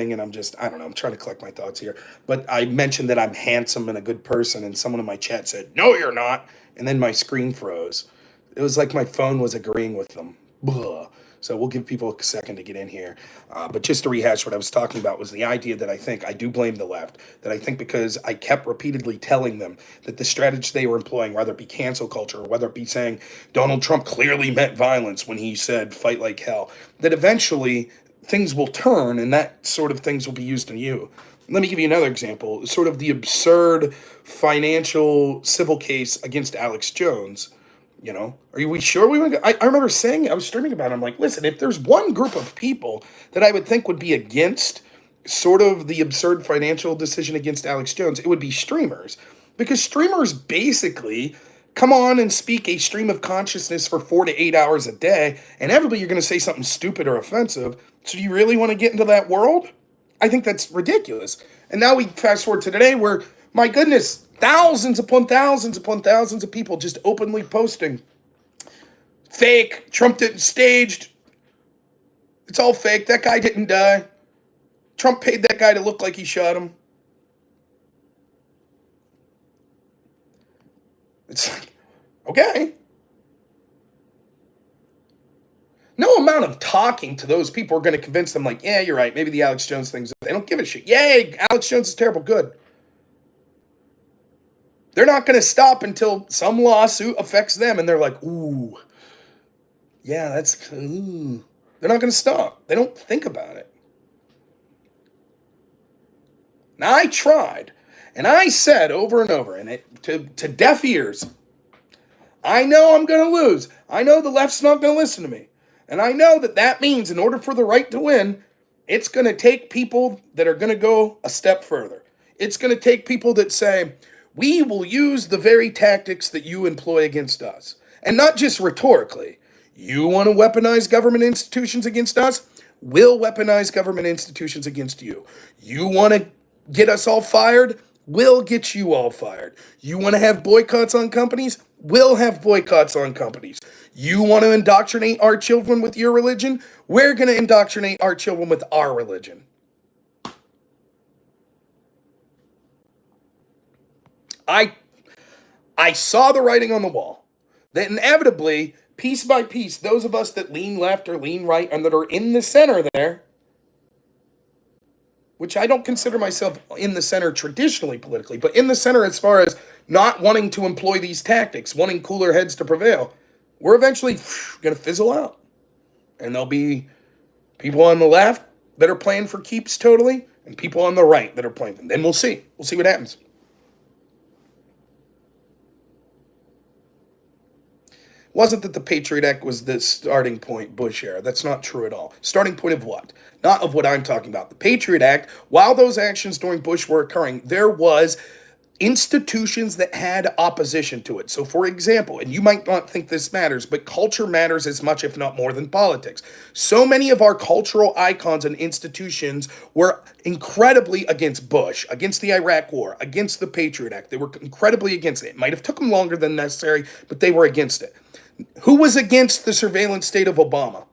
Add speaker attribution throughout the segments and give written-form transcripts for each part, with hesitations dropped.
Speaker 1: and I don't know, I'm trying to collect my thoughts here. But I mentioned that I'm handsome and a good person, and someone in my chat said, "No, you're not." And then my screen froze. It was like my phone was agreeing with them. Blah. So we'll give people a second to get in here. But just to rehash what I was talking about was the idea that I think I do blame the left. That I think because I kept repeatedly telling them that the strategy they were employing, whether it be cancel culture or whether it be saying Donald Trump clearly meant violence when he said fight like hell, that eventually things will turn and that sort of things will be used on you. Let me give you another example. Sort of the absurd financial civil case against Alex Jones. Are we sure we want to? I remember saying, I was streaming about it. I'm like, listen, if there's one group of people that I would think would be against sort of the absurd financial decision against Alex Jones, it would be streamers. Because streamers basically come on and speak a stream of consciousness for 4 to 8 hours a day, and inevitably you're going to say something stupid or offensive. So do you really want to get into that world? I think that's ridiculous. And now we fast forward to today where, my goodness, thousands upon thousands upon thousands of people just openly posting. Fake. Trump didn't staged. It's all fake. That guy didn't die. Trump paid that guy to look like he shot him. It's like, okay. No amount of talking to those people are going to convince them, like, yeah, you're right. Maybe the Alex Jones thing's... They don't give a shit. Yay, Alex Jones is terrible. Good. They're not going to stop until some lawsuit affects them and they're like, ooh, yeah, that's... Ooh. They're not going to stop. They don't think about it. Now, I tried, and I said over and over, and it to deaf ears, I know I'm going to lose. I know the left's not going to listen to me. And I know that means in order for the right to win, it's going to take people that are going to go a step further. It's going to take people that say, we will use the very tactics that you employ against us. And not just rhetorically. You want to weaponize government institutions against us? We'll weaponize government institutions against you. You want to get us all fired? We'll get you all fired. You want to have boycotts on companies? We'll have boycotts on companies. You want to indoctrinate our children with your religion? We're going to indoctrinate our children with our religion. I saw the writing on the wall. That inevitably, piece by piece, those of us that lean left or lean right and that are in the center there, which I don't consider myself in the center traditionally politically, but in the center as far as not wanting to employ these tactics, wanting cooler heads to prevail, we're eventually going to fizzle out. And there'll be people on the left that are playing for keeps totally, and people on the right that are playing them. Then we'll see. We'll see what happens. Wasn't that the Patriot Act was the starting point, Bush era. That's not true at all. Starting point of what? Not of what I'm talking about. The Patriot Act, while those actions during Bush were occurring, there was institutions that had opposition to it. So, for example, and you might not think this matters, but culture matters as much, if not more, than politics. So many of our cultural icons and institutions were incredibly against Bush, against the Iraq War, against the Patriot Act. They were incredibly against it. It might have took them longer than necessary, but they were against it. Who was against the surveillance state of Obama?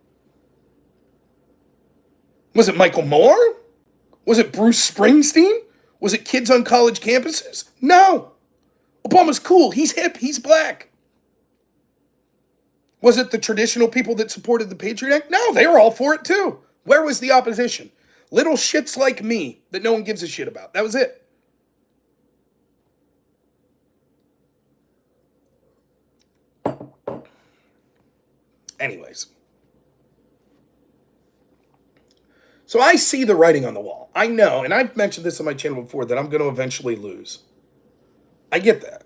Speaker 1: Was it Michael Moore? Was it Bruce Springsteen? Was it kids on college campuses? No. Obama's cool. He's hip. He's black. Was it the traditional people that supported the Patriot Act? No, they were all for it too. Where was the opposition? Little shits like me that no one gives a shit about. That was it. Anyways. So I see the writing on the wall. I know, and I've mentioned this on my channel before, that I'm going to eventually lose. I get that.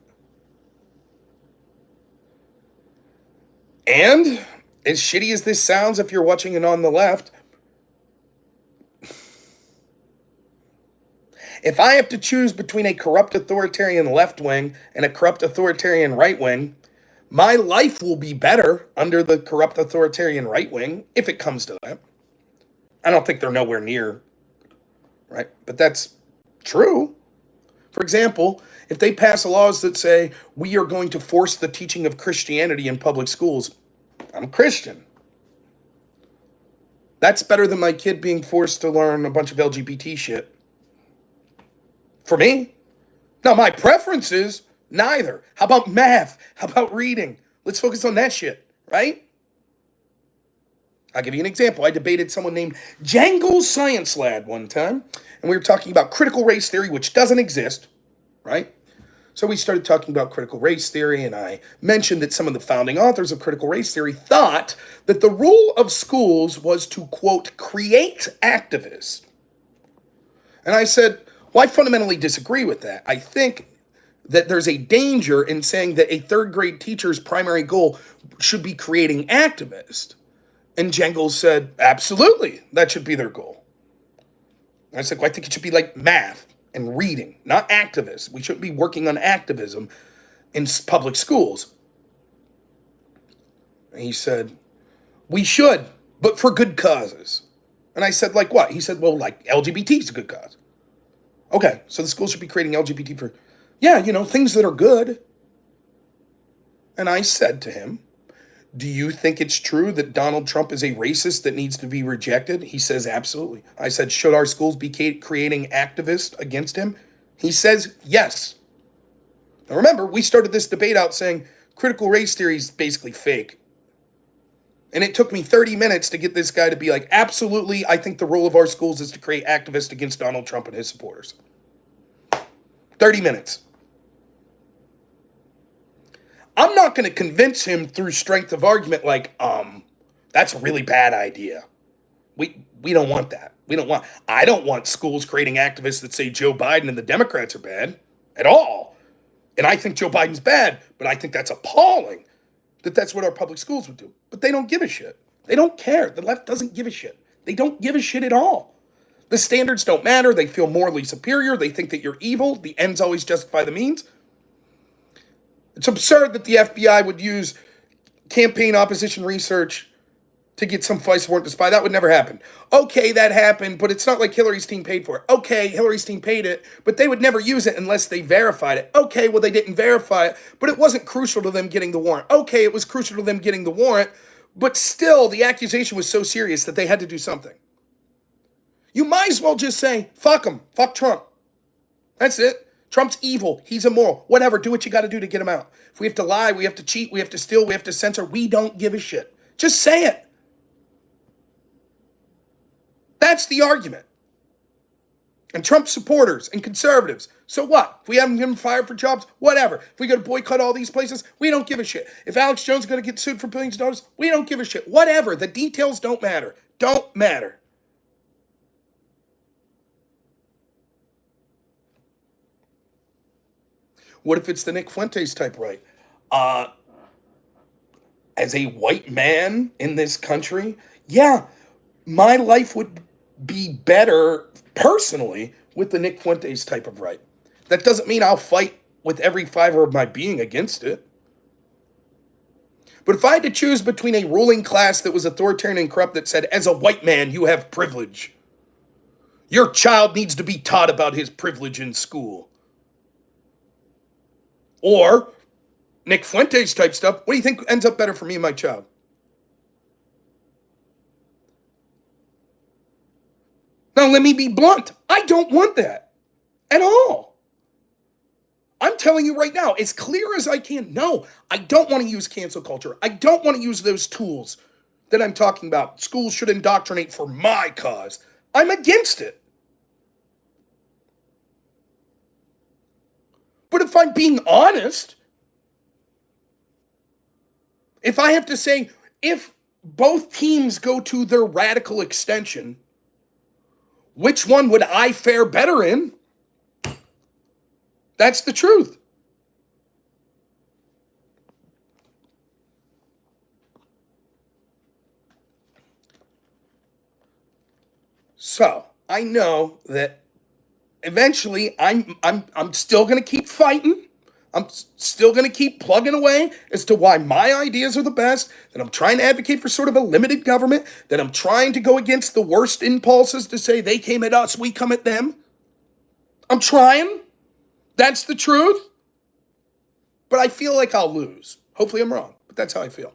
Speaker 1: And as shitty as this sounds, if you're watching it on the left, if I have to choose between a corrupt authoritarian left wing and a corrupt authoritarian right wing, my life will be better under the corrupt authoritarian right wing, if it comes to that. I don't think they're nowhere near, right? But that's true. For example, if they pass laws that say we are going to force the teaching of Christianity in public schools, I'm a Christian. That's better than my kid being forced to learn a bunch of LGBT shit. For me. Now, my preference is neither. How about math? How about reading? Let's focus on that shit, right? I'll give you an example. I debated someone named Jangle Science Lad one time, and we were talking about critical race theory, which doesn't exist, right? So we started talking about critical race theory, and I mentioned that some of the founding authors of critical race theory thought that the role of schools was to, quote, create activists. And I said, well, I fundamentally disagree with that. I think that there's a danger in saying that a third grade teacher's primary goal should be creating activists. And Jengels said, absolutely, that should be their goal. And I said, well, I think it should be like math and reading, not activists. We shouldn't be working on activism in public schools. And he said, we should, but for good causes. And I said, like what? He said, well, like LGBT is a good cause. Okay, so the school should be creating LGBT for, yeah, things that are good. And I said to him, do you think it's true that Donald Trump is a racist that needs to be rejected? He says, absolutely. I said, should our schools be creating activists against him? He says, yes. Now remember, we started this debate out saying critical race theory is basically fake. And it took me 30 minutes to get this guy to be like, absolutely, I think the role of our schools is to create activists against Donald Trump and his supporters. 30 minutes. I'm not going to convince him through strength of argument like, that's a really bad idea. We don't want that. I don't want schools creating activists that say Joe Biden and the Democrats are bad at all. And I think Joe Biden's bad, but I think that's appalling that that's what our public schools would do. But they don't give a shit. They don't care. The left doesn't give a shit. They don't give a shit at all. The standards don't matter. They feel morally superior. They think that you're evil. The ends always justify the means. It's absurd that the FBI would use campaign opposition research to get some FISA warrant to spy. That would never happen. Okay, that happened, but it's not like Hillary's team paid for it. Okay, Hillary's team paid it, but they would never use it unless they verified it. Okay, well, they didn't verify it, but it wasn't crucial to them getting the warrant. Okay, it was crucial to them getting the warrant, but still, the accusation was so serious that they had to do something. You might as well just say, fuck him, fuck Trump. That's it. Trump's evil. He's immoral. Whatever. Do what you got to do to get him out. If we have to lie, we have to cheat, we have to steal, we have to censor, we don't give a shit. Just say it. That's the argument. And Trump supporters and conservatives, so what? If we haven't given fired for jobs, whatever. If we got to boycott all these places, we don't give a shit. If Alex Jones is going to get sued for billions of dollars, we don't give a shit. Whatever. The details don't matter. Don't matter. What if it's the Nick Fuentes type right? As a white man in this country, yeah, my life would be better personally with the Nick Fuentes type of right. That doesn't mean I'll fight with every fiber of my being against it. But if I had to choose between a ruling class that was authoritarian and corrupt that said, as a white man, you have privilege. Your child needs to be taught about his privilege in school. Or Nick Fuentes type stuff, what do you think ends up better for me and my child? Now, let me be blunt. I don't want that at all. I'm telling you right now, as clear as I can, no, I don't want to use cancel culture. I don't want to use those tools that I'm talking about. Schools should indoctrinate for my cause. I'm against it. But if I'm being honest, if I have to say, if both teams go to their radical extension, which one would I fare better in? That's the truth. So, I know that eventually I'm still going to keep fighting. I'm still going to keep plugging away as to why my ideas are the best, that I'm trying to advocate for sort of a limited government, that I'm trying to go against the worst impulses to say they came at us, we come at them. I'm trying. That's the truth. But I feel like I'll lose. Hopefully I'm wrong, but that's how I feel.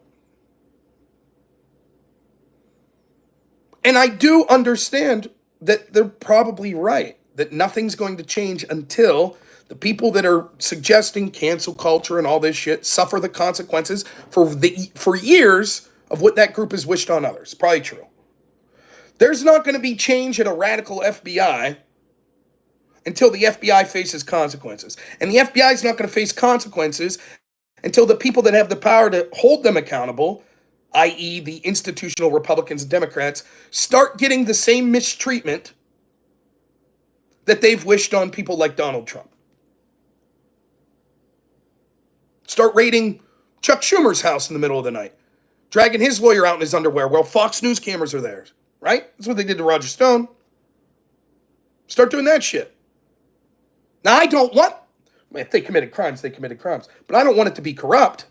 Speaker 1: And I do understand that they're probably right, that nothing's going to change until the people that are suggesting cancel culture and all this shit suffer the consequences for years of what that group has wished on others. Probably true. There's not going to be change in a radical FBI until the FBI faces consequences. And the FBI is not going to face consequences until the people that have the power to hold them accountable, i.e. the institutional Republicans and Democrats, start getting the same mistreatment that they've wished on people like Donald Trump. Start raiding Chuck Schumer's house in the middle of the night, dragging his lawyer out in his underwear while Fox News cameras are there, right? That's what they did to Roger Stone. Start doing that shit. Now, I don't want, if they committed crimes, they committed crimes, but I don't want it to be corrupt.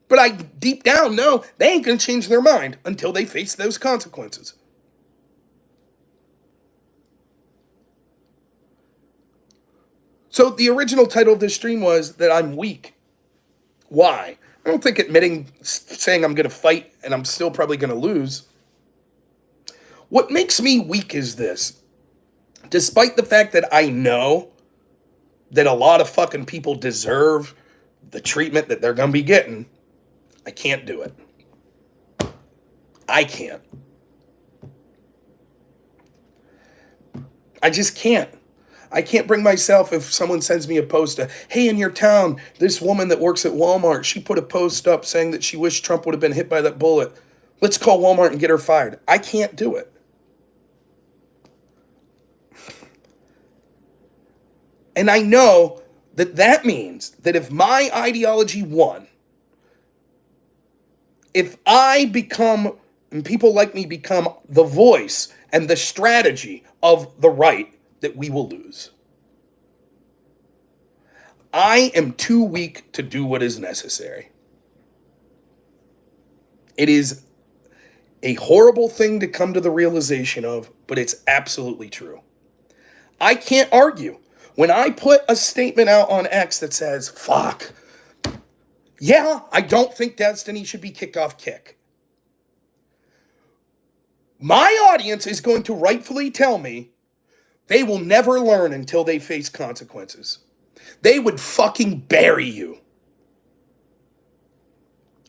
Speaker 1: But I deep down know they ain't going to change their mind until they face those consequences. So the original title of this stream was that I'm weak. Why? I don't think saying I'm going to fight and I'm still probably going to lose. What makes me weak is this. Despite the fact that I know that a lot of fucking people deserve the treatment that they're going to be getting, I can't do it. I can't. I just can't. I can't bring myself, if someone sends me a post, hey, in your town, this woman that works at Walmart, she put a post up saying that she wished Trump would have been hit by that bullet. Let's call Walmart and get her fired. I can't do it. And I know that that means that if my ideology won, if I become, and people like me become the voice and the strategy of the right, that we will lose. I am too weak to do what is necessary. It is a horrible thing to come to the realization of, but it's absolutely true. I can't argue. When I put a statement out on X that says, fuck, yeah, I don't think Destiny should be kicked off kick. My audience is going to rightfully tell me they will never learn until they face consequences. They would fucking bury you.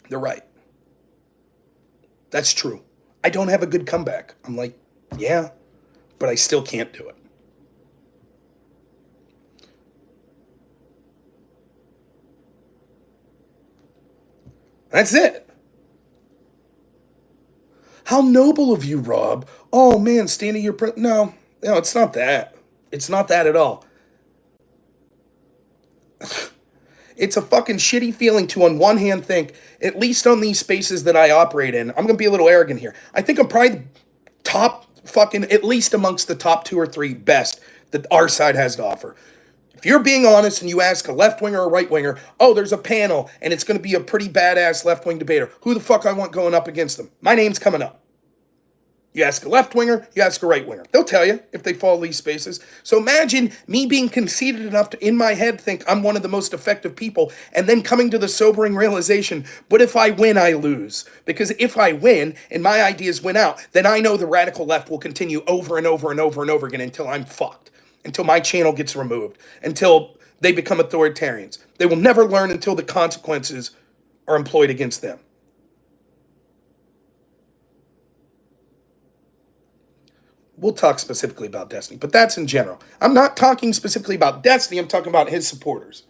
Speaker 1: They're right. That's true. I don't have a good comeback. I'm like, yeah, but I still can't do it. That's it. How noble of you, Rob. Oh man, standing your no, it's not that. It's not that at all. It's a fucking shitty feeling to, on one hand, think, at least on these spaces that I operate in, I'm going to be a little arrogant here. I think I'm probably the top fucking, at least amongst the top 2 or 3 best that our side has to offer. If you're being honest and you ask a left-winger or a right-winger, oh, there's a panel and it's going to be a pretty badass left-wing debater, who the fuck I want going up against them? My name's coming up. You ask a left-winger, you ask a right-winger. They'll tell you if they fall these spaces. So imagine me being conceited enough to, in my head, think I'm one of the most effective people, and then coming to the sobering realization, but if I win, I lose. Because if I win, and my ideas win out, then I know the radical left will continue over and over and over and over again until I'm fucked. Until my channel gets removed. Until they become authoritarians. They will never learn until the consequences are employed against them. We'll talk specifically about Destiny, but that's in general. I'm not talking specifically about Destiny, I'm talking about his supporters.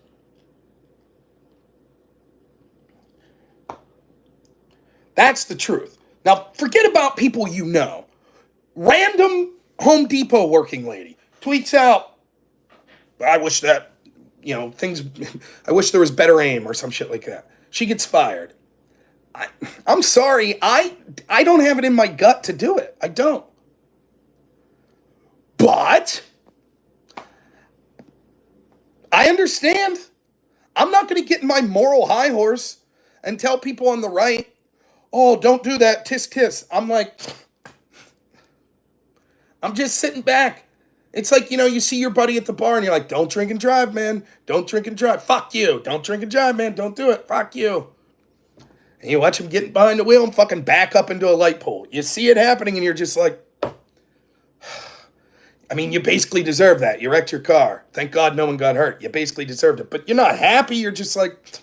Speaker 1: That's the truth. Now, forget about people you know. Random Home Depot working lady tweets out, I wish that, I wish there was better aim or some shit like that. She gets fired. I'm sorry, I don't have it in my gut to do it. I don't. But I understand. I'm not going to get in my moral high horse and tell people on the right, oh, don't do that, tisk tisk. I'm like, I'm just sitting back. It's like, you see your buddy at the bar and you're like, don't drink and drive, man. Don't drink and drive. Fuck you. Don't drink and drive, man. Don't do it. Fuck you. And you watch him getting behind the wheel and fucking back up into a light pole. You see it happening and you're just like, I mean, you basically deserve that. You wrecked your car. Thank God no one got hurt. You basically deserved it. But you're not happy. You're just like,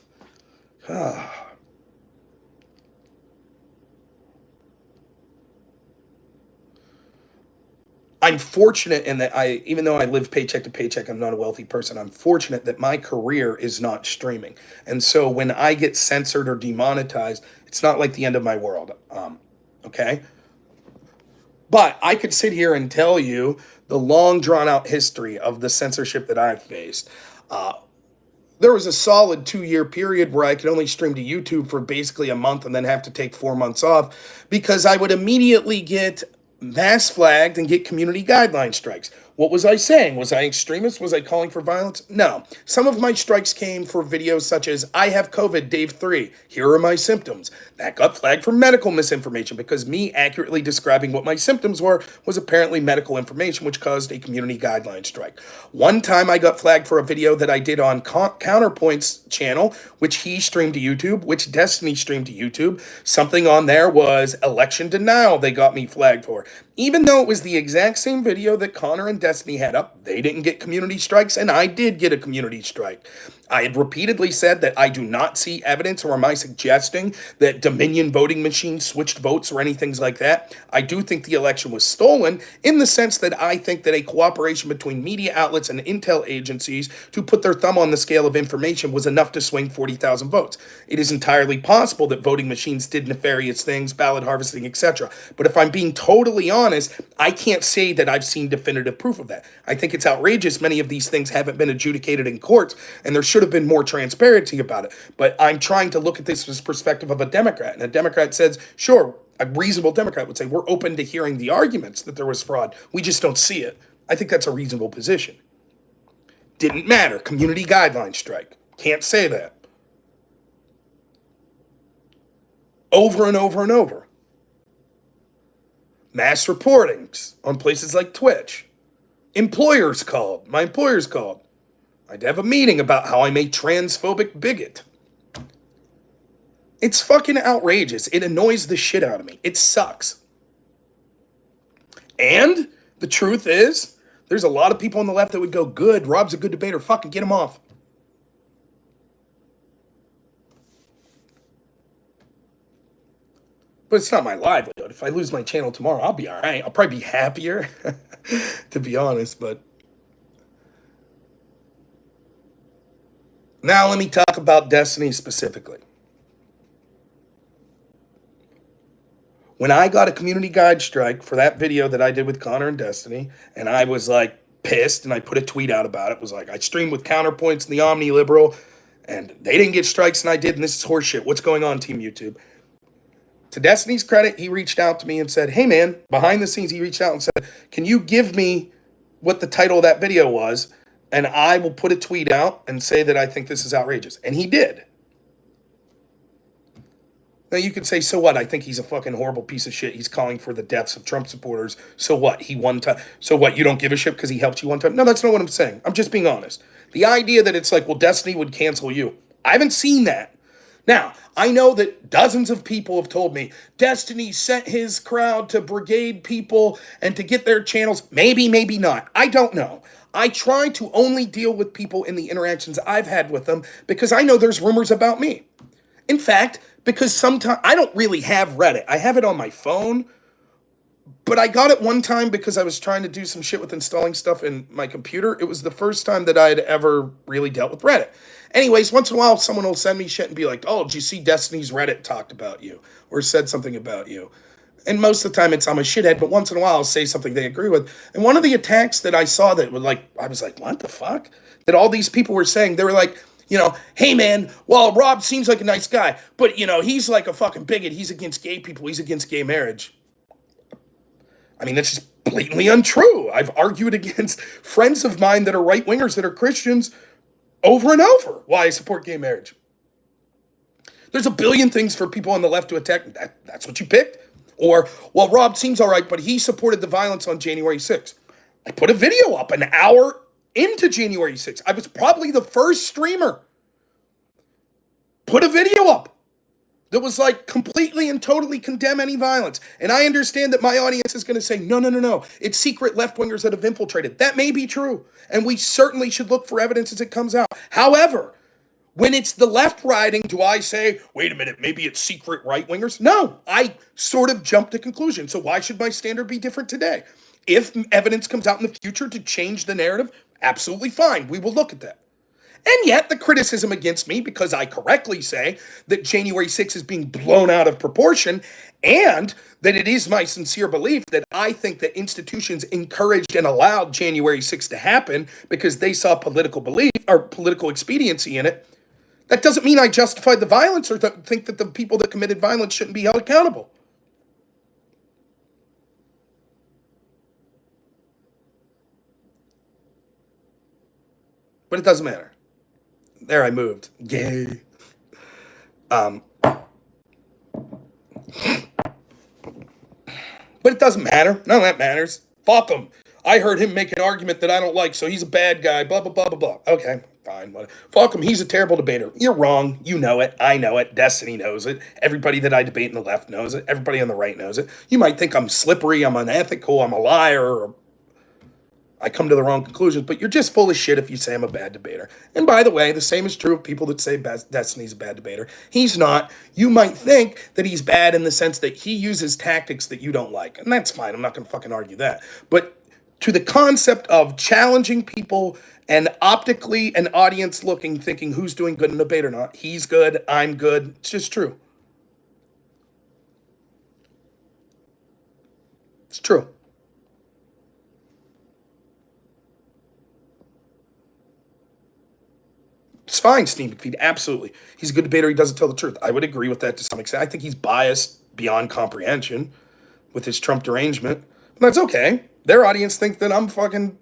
Speaker 1: I'm fortunate in that even though I live paycheck to paycheck, I'm not a wealthy person. I'm fortunate that my career is not streaming. And so when I get censored or demonetized, it's not like the end of my world. Okay. But I could sit here and tell you the long drawn out history of the censorship that I've faced. There was a solid 2 year period where I could only stream to YouTube for basically a month and then have to take 4 months off because I would immediately get mass flagged and get community guideline strikes. What was I saying? Was I extremist? Was I calling for violence? No. Some of my strikes came for videos such as, I have COVID, day 3. Here are my symptoms. That got flagged for medical misinformation because me accurately describing what my symptoms were was apparently medical information, which caused a community guideline strike. One time I got flagged for a video that I did on Counterpoint's channel, which he streamed to YouTube, which Destiny streamed to YouTube. Something on there was election denial they got me flagged for. Even though it was the exact same video that Connor and Destiny had up, they didn't get community strikes, and I did get a community strike. I had repeatedly said that I do not see evidence, or am I suggesting that Dominion voting machines switched votes or anything like that. I do think the election was stolen in the sense that I think that a cooperation between media outlets and intel agencies to put their thumb on the scale of information was enough to swing 40,000 votes. It is entirely possible that voting machines did nefarious things, ballot harvesting, etc. But if I'm being totally honest, I can't say that I've seen definitive proof of that. I think it's outrageous many of these things haven't been adjudicated in courts, and there should have been more transparency about it. But I'm trying to look at this from the perspective of a Democrat, and a Democrat says, sure, a reasonable Democrat would say, we're open to hearing the arguments that there was fraud. We just don't see it. I think that's a reasonable position. Didn't matter. Community guideline strike. Can't say that. Over and over and over. Mass reportings on places like Twitch. Employers called. My employers called. I had to have a meeting about how I'm a transphobic bigot. It's fucking outrageous. It annoys the shit out of me. It sucks. And the truth is, there's a lot of people on the left that would go, good, Rob's a good debater, fucking get him off. But it's not my livelihood. If I lose my channel tomorrow, I'll be all right. I'll probably be happier, to be honest. But now let me talk about Destiny specifically. When I got a community guide strike for that video that I did with Connor and Destiny, and I was like pissed, and I put a tweet out about it, was like, I streamed with Counterpoints and the Omni Liberal, and they didn't get strikes and I did, and this is horseshit. What's going on, Team YouTube? To Destiny's credit, he reached out to me and said, hey man, behind the scenes, he reached out and said, can you give me what the title of that video was? And I will put a tweet out and say that I think this is outrageous. And he did. Now you could say, so what? I think he's a fucking horrible piece of shit. He's calling for the deaths of Trump supporters. So what? He one time. So what? You don't give a shit because he helped you one time? No, that's not what I'm saying. I'm just being honest. The idea that it's like, well, Destiny would cancel you. I haven't seen that. Now, I know that dozens of people have told me Destiny sent his crowd to brigade people and to get their channels. Maybe, maybe not. I don't know. I try to only deal with people in the interactions I've had with them because I know there's rumors about me. In fact, because sometimes I don't really have Reddit. I have it on my phone, but I got it one time because I was trying to do some shit with installing stuff in my computer. It was the first time that I had ever really dealt with Reddit. Anyways, once in a while, someone will send me shit and be like, oh, did you see Destiny's Reddit talked about you or said something about you? And most of the time it's I'm a shithead, but once in a while I'll say something they agree with. And one of the attacks that I saw that was like, I was like, what the fuck? That all these people were saying, they were like, you know, hey man, well, Rob seems like a nice guy, but you know, he's like a fucking bigot. He's against gay people. He's against gay marriage. I mean, that's just blatantly untrue. I've argued against friends of mine that are right-wingers, that are Christians, over and over why I support gay marriage. There's a billion things for people on the left to attack. That's what you picked. Or, well, Rob seems all right, but he supported the violence on January 6th. I put a video up an hour into January 6th. I was probably the first streamer. Put a video up. that was like completely and totally condemn any violence. And I understand that my audience is going to say, no, no, no, no. It's secret left-wingers that have infiltrated. That may be true. And we certainly should look for evidence as it comes out. However, when it's the left riding, do I say, wait a minute, maybe it's secret right-wingers? No, I sort of jump to conclusion. So why should my standard be different today? If evidence comes out in the future to change the narrative, absolutely fine. We will look at that. And yet the criticism against me, because I correctly say that January 6th is being blown out of proportion, and that it is my sincere belief that I think that institutions encouraged and allowed January 6th to happen because they saw political belief or political expediency in it, that doesn't mean I justified the violence or think that the people that committed violence shouldn't be held accountable. But it doesn't matter. There, I moved. Yay. But it doesn't matter. None of that matters. Fuck him. I heard him make an argument that I don't like, so he's a bad guy, blah, blah, blah, blah, blah. Okay, fine. Fuck him. He's a terrible debater. You're wrong. You know it. I know it. Destiny knows it. Everybody that I debate in the left knows it. Everybody on the right knows it. You might think I'm slippery, I'm unethical, I'm a liar, or I come to the wrong conclusions, but you're just full of shit if you say I'm a bad debater. And by the way, the same is true of people that say Destiny's a bad debater. He's not. You might think that he's bad in the sense that he uses tactics that you don't like. And that's fine. I'm not going to fucking argue that. But to the concept of challenging people and optically an audience looking, thinking who's doing good in a debate or not, he's good, I'm good. It's just true. It's true. It's fine, Steve McFeed, absolutely. He's a good debater, he doesn't tell the truth. I would agree with that to some extent. I think he's biased beyond comprehension with his Trump derangement. But that's okay. Their audience thinks that I'm fucking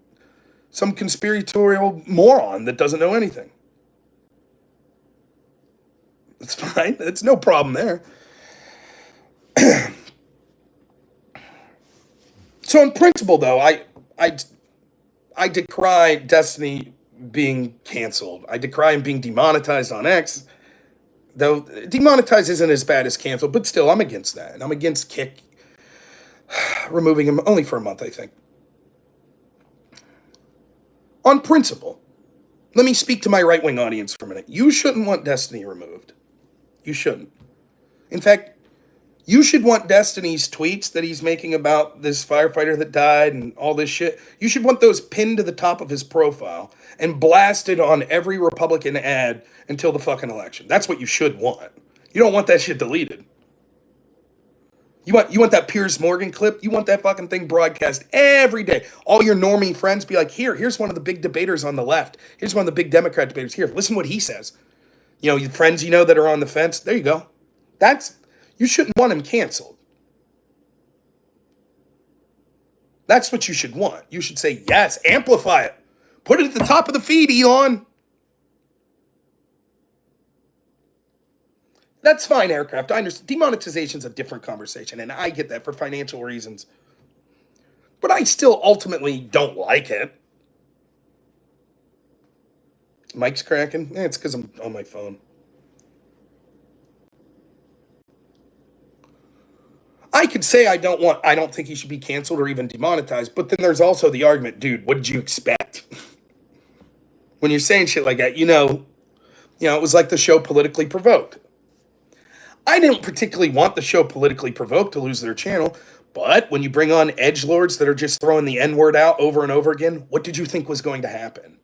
Speaker 1: some conspiratorial moron that doesn't know anything. It's fine. It's no problem there. So in principle, though, I decry Destiny being canceled. I decry him being demonetized on X, though demonetized isn't as bad as canceled, but still, I'm against that. And I'm against Kick removing him only for a month, I think. On principle, let me speak to my right-wing audience for a minute. You shouldn't want Destiny removed. You shouldn't. In fact, you should want Destiny's tweets that he's making about this firefighter that died and all this shit. You should want those pinned to the top of his profile and blasted on every Republican ad until the fucking election. That's what you should want. You don't want that shit deleted. You want that Piers Morgan clip? You want that fucking thing broadcast every day. All your normie friends be like, here's one of the big debaters on the left. Here's one of the big Democrat debaters. Here, listen to what he says. You know, your friends you know that are on the fence. There you go. You shouldn't want him canceled. That's what you should want. You should say, yes, amplify it. Put it at the top of the feed, Elon. That's fine, Aircraft. I understand. Demonetization is a different conversation, and I get that for financial reasons. But I still ultimately don't like it. Mike's cracking? It's because I'm on my phone. I could say I don't think he should be canceled or even demonetized, but then there's also the argument, dude, what did you expect? When you're saying shit like that, it was like the show Politically Provoked. I didn't particularly want the show Politically Provoked to lose their channel, but when you bring on edgelords that are just throwing the N-word out over and over again, what did you think was going to happen?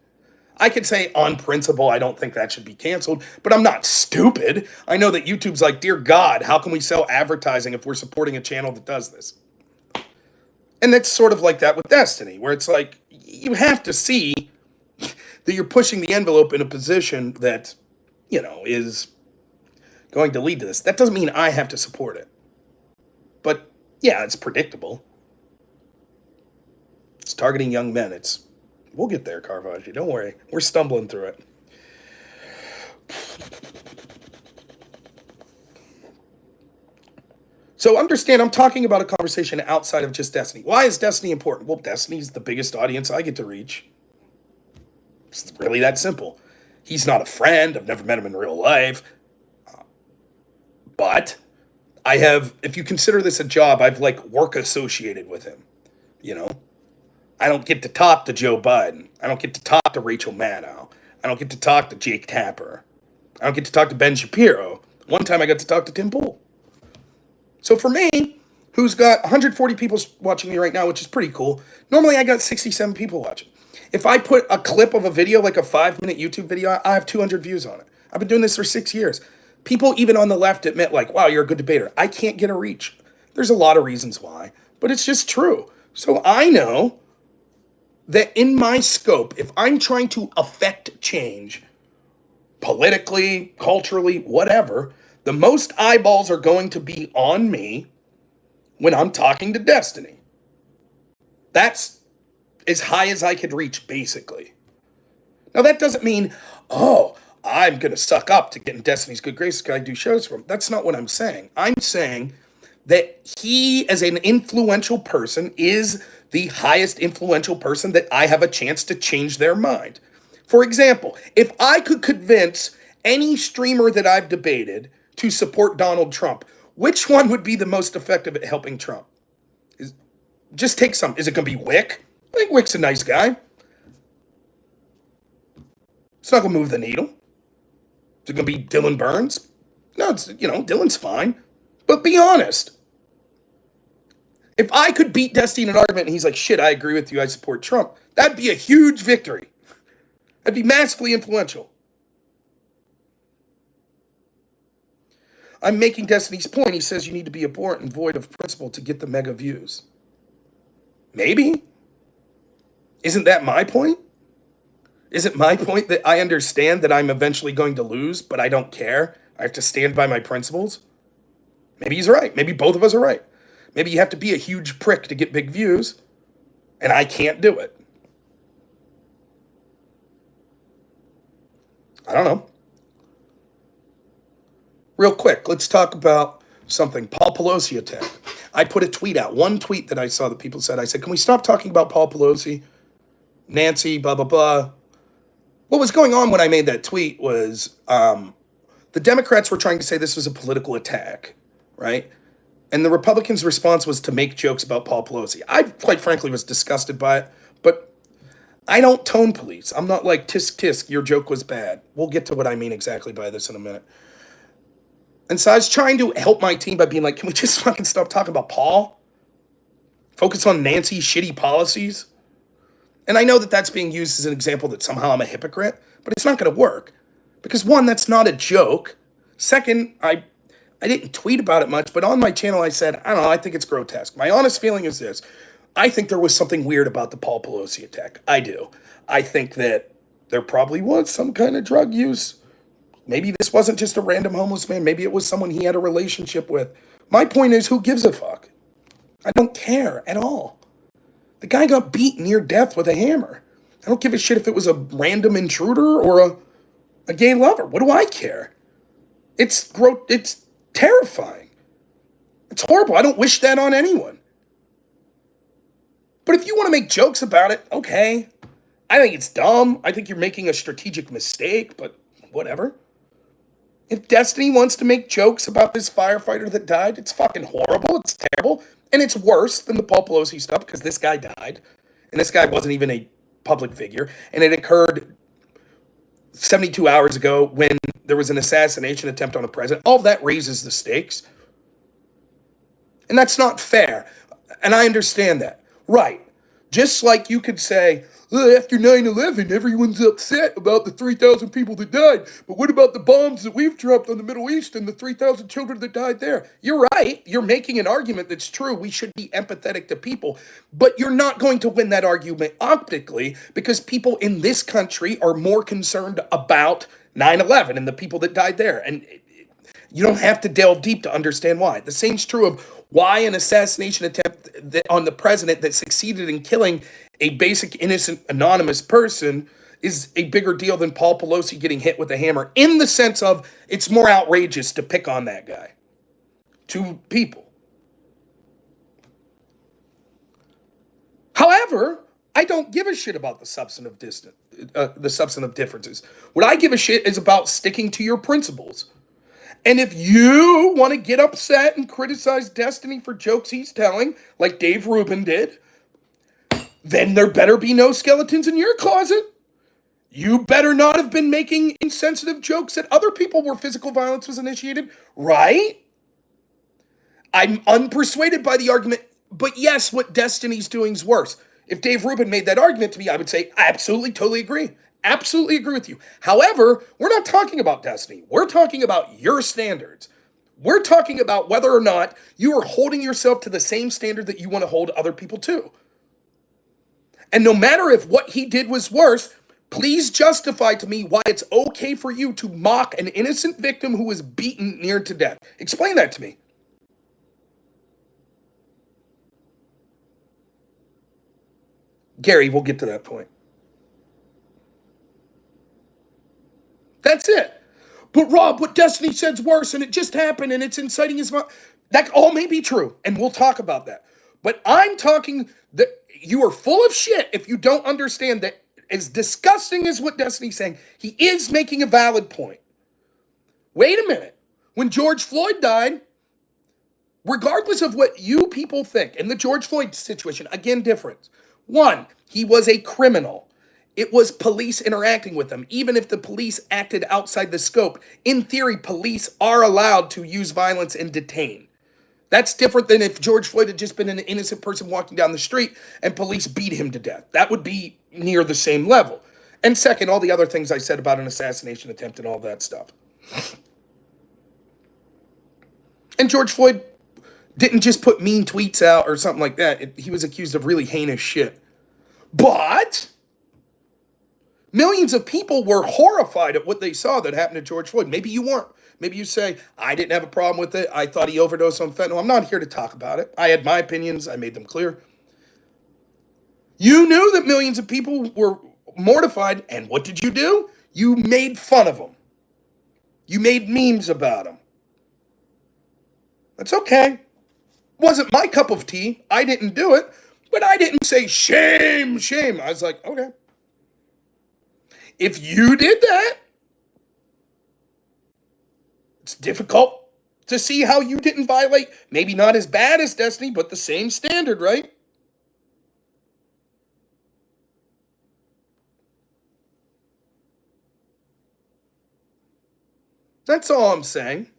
Speaker 1: I could say on principle, I don't think that should be canceled, but I'm not stupid. I know that YouTube's like, dear God, how can we sell advertising if we're supporting a channel that does this? And that's sort of like that with Destiny, where it's like, you have to see that you're pushing the envelope in a position that, is going to lead to this. That doesn't mean I have to support it. But, yeah, it's predictable. It's targeting young men. We'll get there, Carvajal. Don't worry. We're stumbling through it. So understand, I'm talking about a conversation outside of just Destiny. Why is Destiny important? Well, Destiny's the biggest audience I get to reach. It's really that simple. He's not a friend. I've never met him in real life. But I have, if you consider this a job, I've like work associated with him. You know, I don't get to talk to Joe Biden. I don't get to talk to Rachel Maddow. I don't get to talk to Jake Tapper. I don't get to talk to Ben Shapiro. One time I got to talk to Tim Pool. So for me, who's got 140 people watching me right now, which is pretty cool. Normally I got 67 people watching. If I put a clip of a video, like a 5-minute YouTube video, I have 200 views on it. I've been doing this for 6 years. People even on the left admit like, wow, you're a good debater. I can't get a reach. There's a lot of reasons why, but it's just true. So I know that in my scope, if I'm trying to affect change, politically, culturally, whatever, the most eyeballs are going to be on me when I'm talking to Destiny. That's as high as I could reach, basically. Now, that doesn't mean, oh, I'm going to suck up to get in Destiny's good graces because I do shows for him. That's not what I'm saying. I'm saying that he, as an influential person, is the highest influential person that I have a chance to change their mind. For example, if I could convince any streamer that I've debated to support Donald Trump, which one would be the most effective at helping Trump? Just take some. Is it going to be Wick? I think Wick's a nice guy. It's not going to move the needle. Is it going to be Dylan Burns? No, it's, Dylan's fine. But be honest. If I could beat Destiny in an argument and he's like, shit, I agree with you, I support Trump, that'd be a huge victory. That'd be massively influential. I'm making Destiny's point. He says you need to be abhorrent and void of principle to get the mega views. Maybe. Isn't that my point? Isn't my point that I understand that I'm eventually going to lose, but I don't care? I have to stand by my principles? Maybe he's right. Maybe both of us are right. Maybe you have to be a huge prick to get big views, and I can't do it. I don't know. Real quick, let's talk about something. Paul Pelosi attack. I put a tweet out, one tweet that I saw that people said, I said, can we stop talking about Paul Pelosi, Nancy, blah, blah, blah. What was going on when I made that tweet was the Democrats were trying to say this was a political attack, right? And the Republicans' response was to make jokes about Paul Pelosi. I, quite frankly, was disgusted by it, but I don't tone police. I'm not like, tisk, tisk, your joke was bad. We'll get to what I mean exactly by this in a minute. And so I was trying to help my team by being like, can we just fucking stop talking about Paul? Focus on Nancy's shitty policies? And I know that that's being used as an example that somehow I'm a hypocrite, but it's not going to work. Because one, that's not a joke. Second, I didn't tweet about it much, but on my channel I said, I don't know, I think it's grotesque. My honest feeling is this. I think there was something weird about the Paul Pelosi attack. I do. I think that there probably was some kind of drug use. Maybe this wasn't just a random homeless man. Maybe it was someone he had a relationship with. My point is, who gives a fuck? I don't care at all. The guy got beat near death with a hammer. I don't give a shit if it was a random intruder or a gay lover. What do I care? It's terrifying. It's horrible. I don't wish that on anyone. But if you want to make jokes about it, okay. I think it's dumb. I think you're making a strategic mistake, but whatever. If Destiny wants to make jokes about this firefighter that died, it's fucking horrible. It's terrible. And it's worse than the Paul Pelosi stuff because this guy died. And this guy wasn't even a public figure. And it occurred 72 hours ago when there was an assassination attempt on a president. All of that raises the stakes. And that's not fair. And I understand that. Right. Just like you could say, after 9/11, everyone's upset about the 3,000 people that died. But what about the bombs that we've dropped on the Middle East and the 3,000 children that died there? You're right. You're making an argument that's true. We should be empathetic to people. But you're not going to win that argument optically because people in this country are more concerned about 9/11 and the people that died there. And you don't have to delve deep to understand why. The same's true of why an assassination attempt on the president that succeeded in killing a basic, innocent, anonymous person is a bigger deal than Paul Pelosi getting hit with a hammer, in the sense of it's more outrageous to pick on that guy. Two people. However, I don't give a shit about the substantive differences. What I give a shit is about sticking to your principles. And if you want to get upset and criticize Destiny for jokes he's telling, like Dave Rubin did, then there better be no skeletons in your closet. You better not have been making insensitive jokes that other people where physical violence was initiated, right? I'm unpersuaded by the argument, but yes, what Destiny's doing is worse. If Dave Rubin made that argument to me, I would say, I absolutely, totally agree. Absolutely agree with you. However, we're not talking about Destiny. We're talking about your standards. We're talking about whether or not you are holding yourself to the same standard that you want to hold other people to. And no matter if what he did was worse, please justify to me why it's okay for you to mock an innocent victim who was beaten near to death. Explain that to me. Gary, we'll get to that point. That's it. But Rob, what Destiny said's worse, and it just happened, and it's inciting his violence. That all may be true, and we'll talk about that. But I'm talking that you are full of shit if you don't understand that as disgusting as what Destiny's saying, he is making a valid point. Wait a minute. When George Floyd died, regardless of what you people think, in the George Floyd situation, again, difference. One, he was a criminal. It was police interacting with him. Even if the police acted outside the scope, in theory, police are allowed to use violence and detain. That's different than if George Floyd had just been an innocent person walking down the street and police beat him to death. That would be near the same level. And second, all the other things I said about an assassination attempt and all that stuff. And George Floyd didn't just put mean tweets out or something like that. He was accused of really heinous shit. But millions of people were horrified at what they saw that happened to George Floyd. Maybe you weren't. Maybe you say, I didn't have a problem with it. I thought he overdosed on fentanyl. I'm not here to talk about it. I had my opinions. I made them clear. You knew that millions of people were mortified. And what did you do? You made fun of them. You made memes about them. That's okay. Wasn't my cup of tea. I didn't do it. But I didn't say, shame, shame. I was like, okay. If you did that, it's difficult to see how you didn't violate, maybe not as bad as Destiny, but the same standard, right? That's all I'm saying.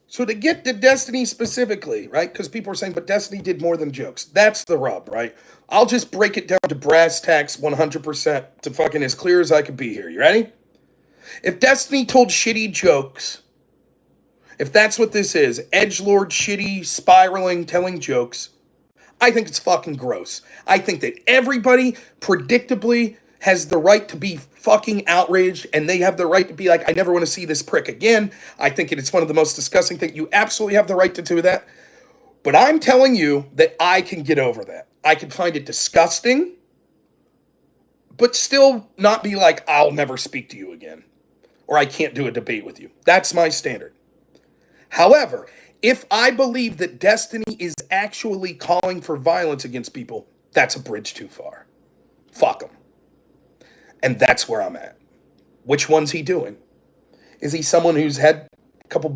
Speaker 1: So to get to Destiny specifically, right? Because people are saying, but Destiny did more than jokes. That's the rub, right? I'll just break it down to brass tacks 100% to fucking as clear as I could be here. You ready? If Destiny told shitty jokes, if that's what this is, edgelord, shitty, spiraling, telling jokes, I think it's fucking gross. I think that everybody predictably has the right to be fucking outraged, and they have the right to be like, I never want to see this prick again. I think it's one of the most disgusting things. You absolutely have the right to do that. But I'm telling you that I can get over that. I can find it disgusting, but still not be like, I'll never speak to you again, or I can't do a debate with you. That's my standard. However, if I believe that Destiny is actually calling for violence against people, that's a bridge too far. Fuck him. And that's where I'm at. Which one's he doing? Is he someone who's had a couple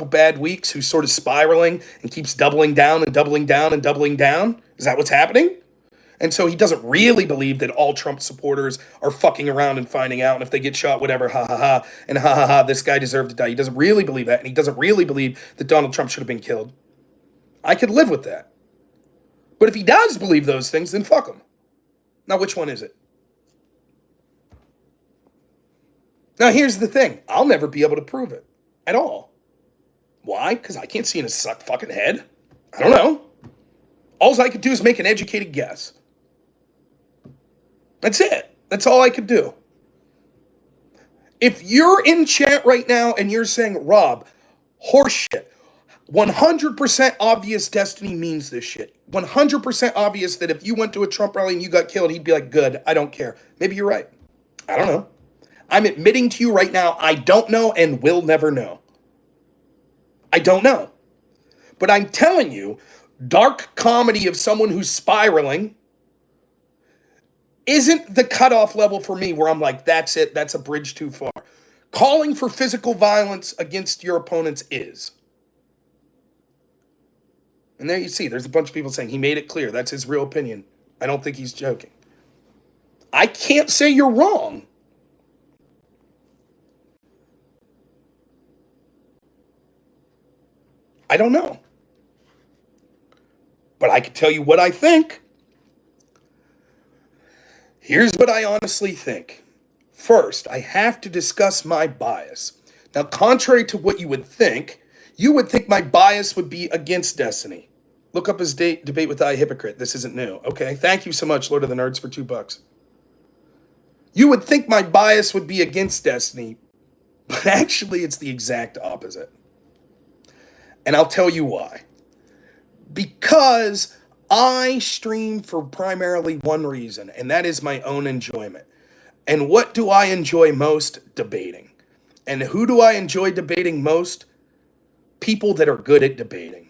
Speaker 1: bad weeks, who's sort of spiraling and keeps doubling down and doubling down and doubling down? Is that what's happening? And so he doesn't really believe that all Trump supporters are fucking around and finding out, and if they get shot, whatever, ha ha ha, and ha ha ha, this guy deserved to die. He doesn't really believe that, and he doesn't really believe that Donald Trump should have been killed. I could live with that. But if he does believe those things, then fuck him. Now, which one is it? Now, here's the thing. I'll never be able to prove it. At all. Why? Because I can't see in his fucking head. I don't know. All I could do is make an educated guess. That's it. That's all I could do. If you're in chat right now and you're saying, Rob, horseshit, 100% obvious Destiny means this shit. 100% obvious that if you went to a Trump rally and you got killed, he'd be like, good, I don't care. Maybe you're right. I don't know. I'm admitting to you right now, I don't know and will never know. I don't know. But I'm telling you, dark comedy of someone who's spiraling, isn't the cutoff level for me where I'm like, that's it, that's a bridge too far. Calling for physical violence against your opponents is. And there you see, there's a bunch of people saying he made it clear. That's his real opinion. I don't think he's joking. I can't say you're wrong. I don't know. But I can tell you what I think. Here's what I honestly think. First, I have to discuss my bias. Now, contrary to what you would think my bias would be against Destiny. Look up his debate with I Hypocrite. This isn't new. Okay, thank you so much, Lord of the Nerds, for $2. You would think my bias would be against Destiny, but actually it's the exact opposite. And I'll tell you why. Because I stream for primarily one reason, and that is my own enjoyment. And what do I enjoy most? Debating. And who do I enjoy debating most? People that are good at debating.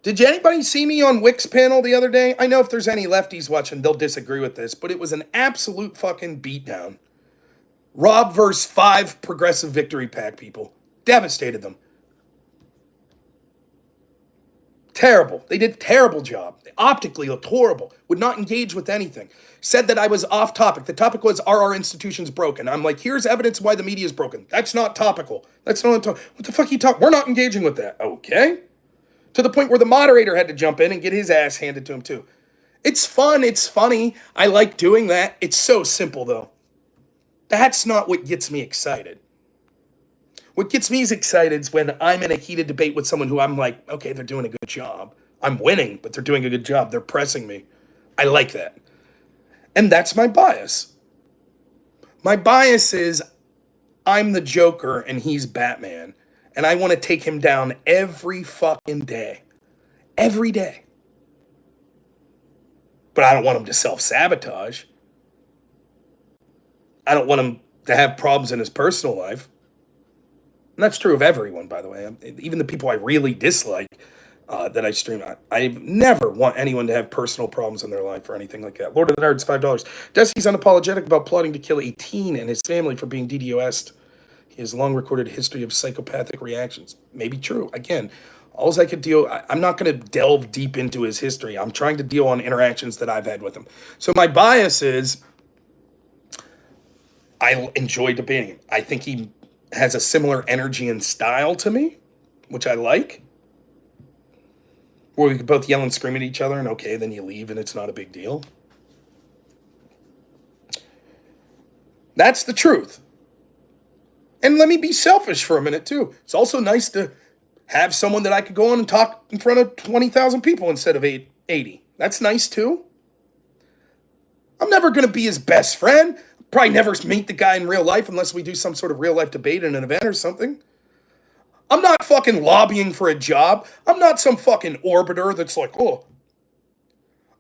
Speaker 1: Did anybody see me on Wick's panel the other day? I know if there's any lefties watching, they'll disagree with this, but it was an absolute fucking beatdown. Rob versus 5 progressive victory pack people. Devastated them. Terrible. They did a terrible job. They optically looked horrible. Would not engage with anything. Said that I was off topic. The topic was, are our institutions broken? I'm like, here's evidence why the media is broken. That's not topical. That's not what the fuck you talk? We're not engaging with that. Okay. To the point where the moderator had to jump in and get his ass handed to him too. It's fun. It's funny. I like doing that. It's so simple though. That's not what gets me excited. What gets me excited is when I'm in a heated debate with someone who I'm like, okay, they're doing a good job. I'm winning, but they're doing a good job. They're pressing me. I like that. And that's my bias. My bias is I'm the Joker and he's Batman. And I want to take him down every fucking day. Every day. But I don't want him to self-sabotage. I don't want him to have problems in his personal life. And that's true of everyone, by the way. Even the people I really dislike that I stream. I never want anyone to have personal problems in their life or anything like that. Lord of the Nerds, $5. Desi's unapologetic about plotting to kill a teen and his family for being DDoS'd. He has long recorded history of psychopathic reactions. Maybe true. Again, all I could deal, I'm not going to delve deep into his history. I'm trying to deal on interactions that I've had with him. So my bias is I enjoy debating him. I think he has a similar energy and style to me, which I like. Where we could both yell and scream at each other and okay, then you leave and it's not a big deal. That's the truth. And let me be selfish for a minute too. It's also nice to have someone that I could go on and talk in front of 20,000 people instead of 80. That's nice too. I'm never going to be his best friend. Probably never meet the guy in real life unless we do some sort of real life debate in an event or something. I'm not fucking lobbying for a job. I'm not some fucking orbiter that's like, oh.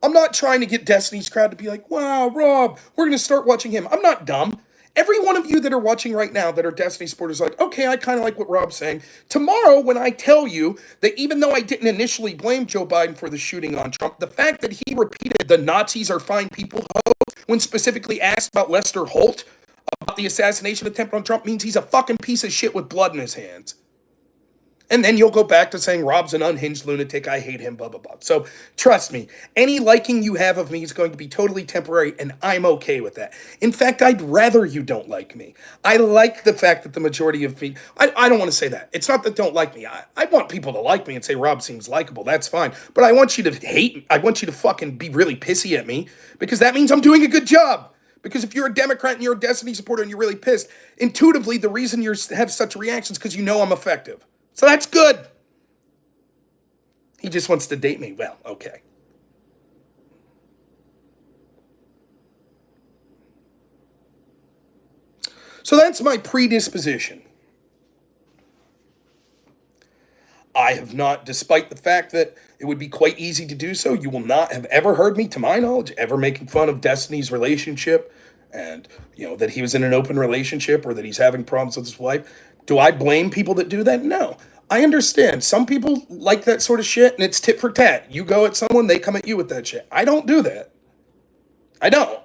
Speaker 1: I'm not trying to get Destiny's crowd to be like, wow, Rob, we're going to start watching him. I'm not dumb. Every one of you that are watching right now that are Destiny supporters like, okay, I kind of like what Rob's saying. Tomorrow, when I tell you that even though I didn't initially blame Joe Biden for the shooting on Trump, the fact that he repeated the Nazis are fine people when specifically asked about Lester Holt about the assassination attempt on Trump means he's a fucking piece of shit with blood in his hands. And then you'll go back to saying Rob's an unhinged lunatic, I hate him, blah, blah, blah. So trust me, any liking you have of me is going to be totally temporary, and I'm okay with that. In fact, I'd rather you don't like me. I like the fact that the majority of me, I don't want to say that. It's not that don't like me. I want people to like me and say Rob seems likable. That's fine. But I want you to hate me. I want you to fucking be really pissy at me because that means I'm doing a good job. Because if you're a Democrat and you're a Destiny supporter and you're really pissed, intuitively the reason you have such reactions is because you know I'm effective. So that's good. He just wants to date me. Well, okay. So that's my predisposition. I have not, despite the fact that it would be quite easy to do so, you will not have ever heard me, to my knowledge, ever making fun of Destiny's relationship and, that he was in an open relationship or that he's having problems with his wife. Do I blame people that do that? No. I understand. Some people like that sort of shit, and it's tit for tat. You go at someone, they come at you with that shit. I don't do that. I don't.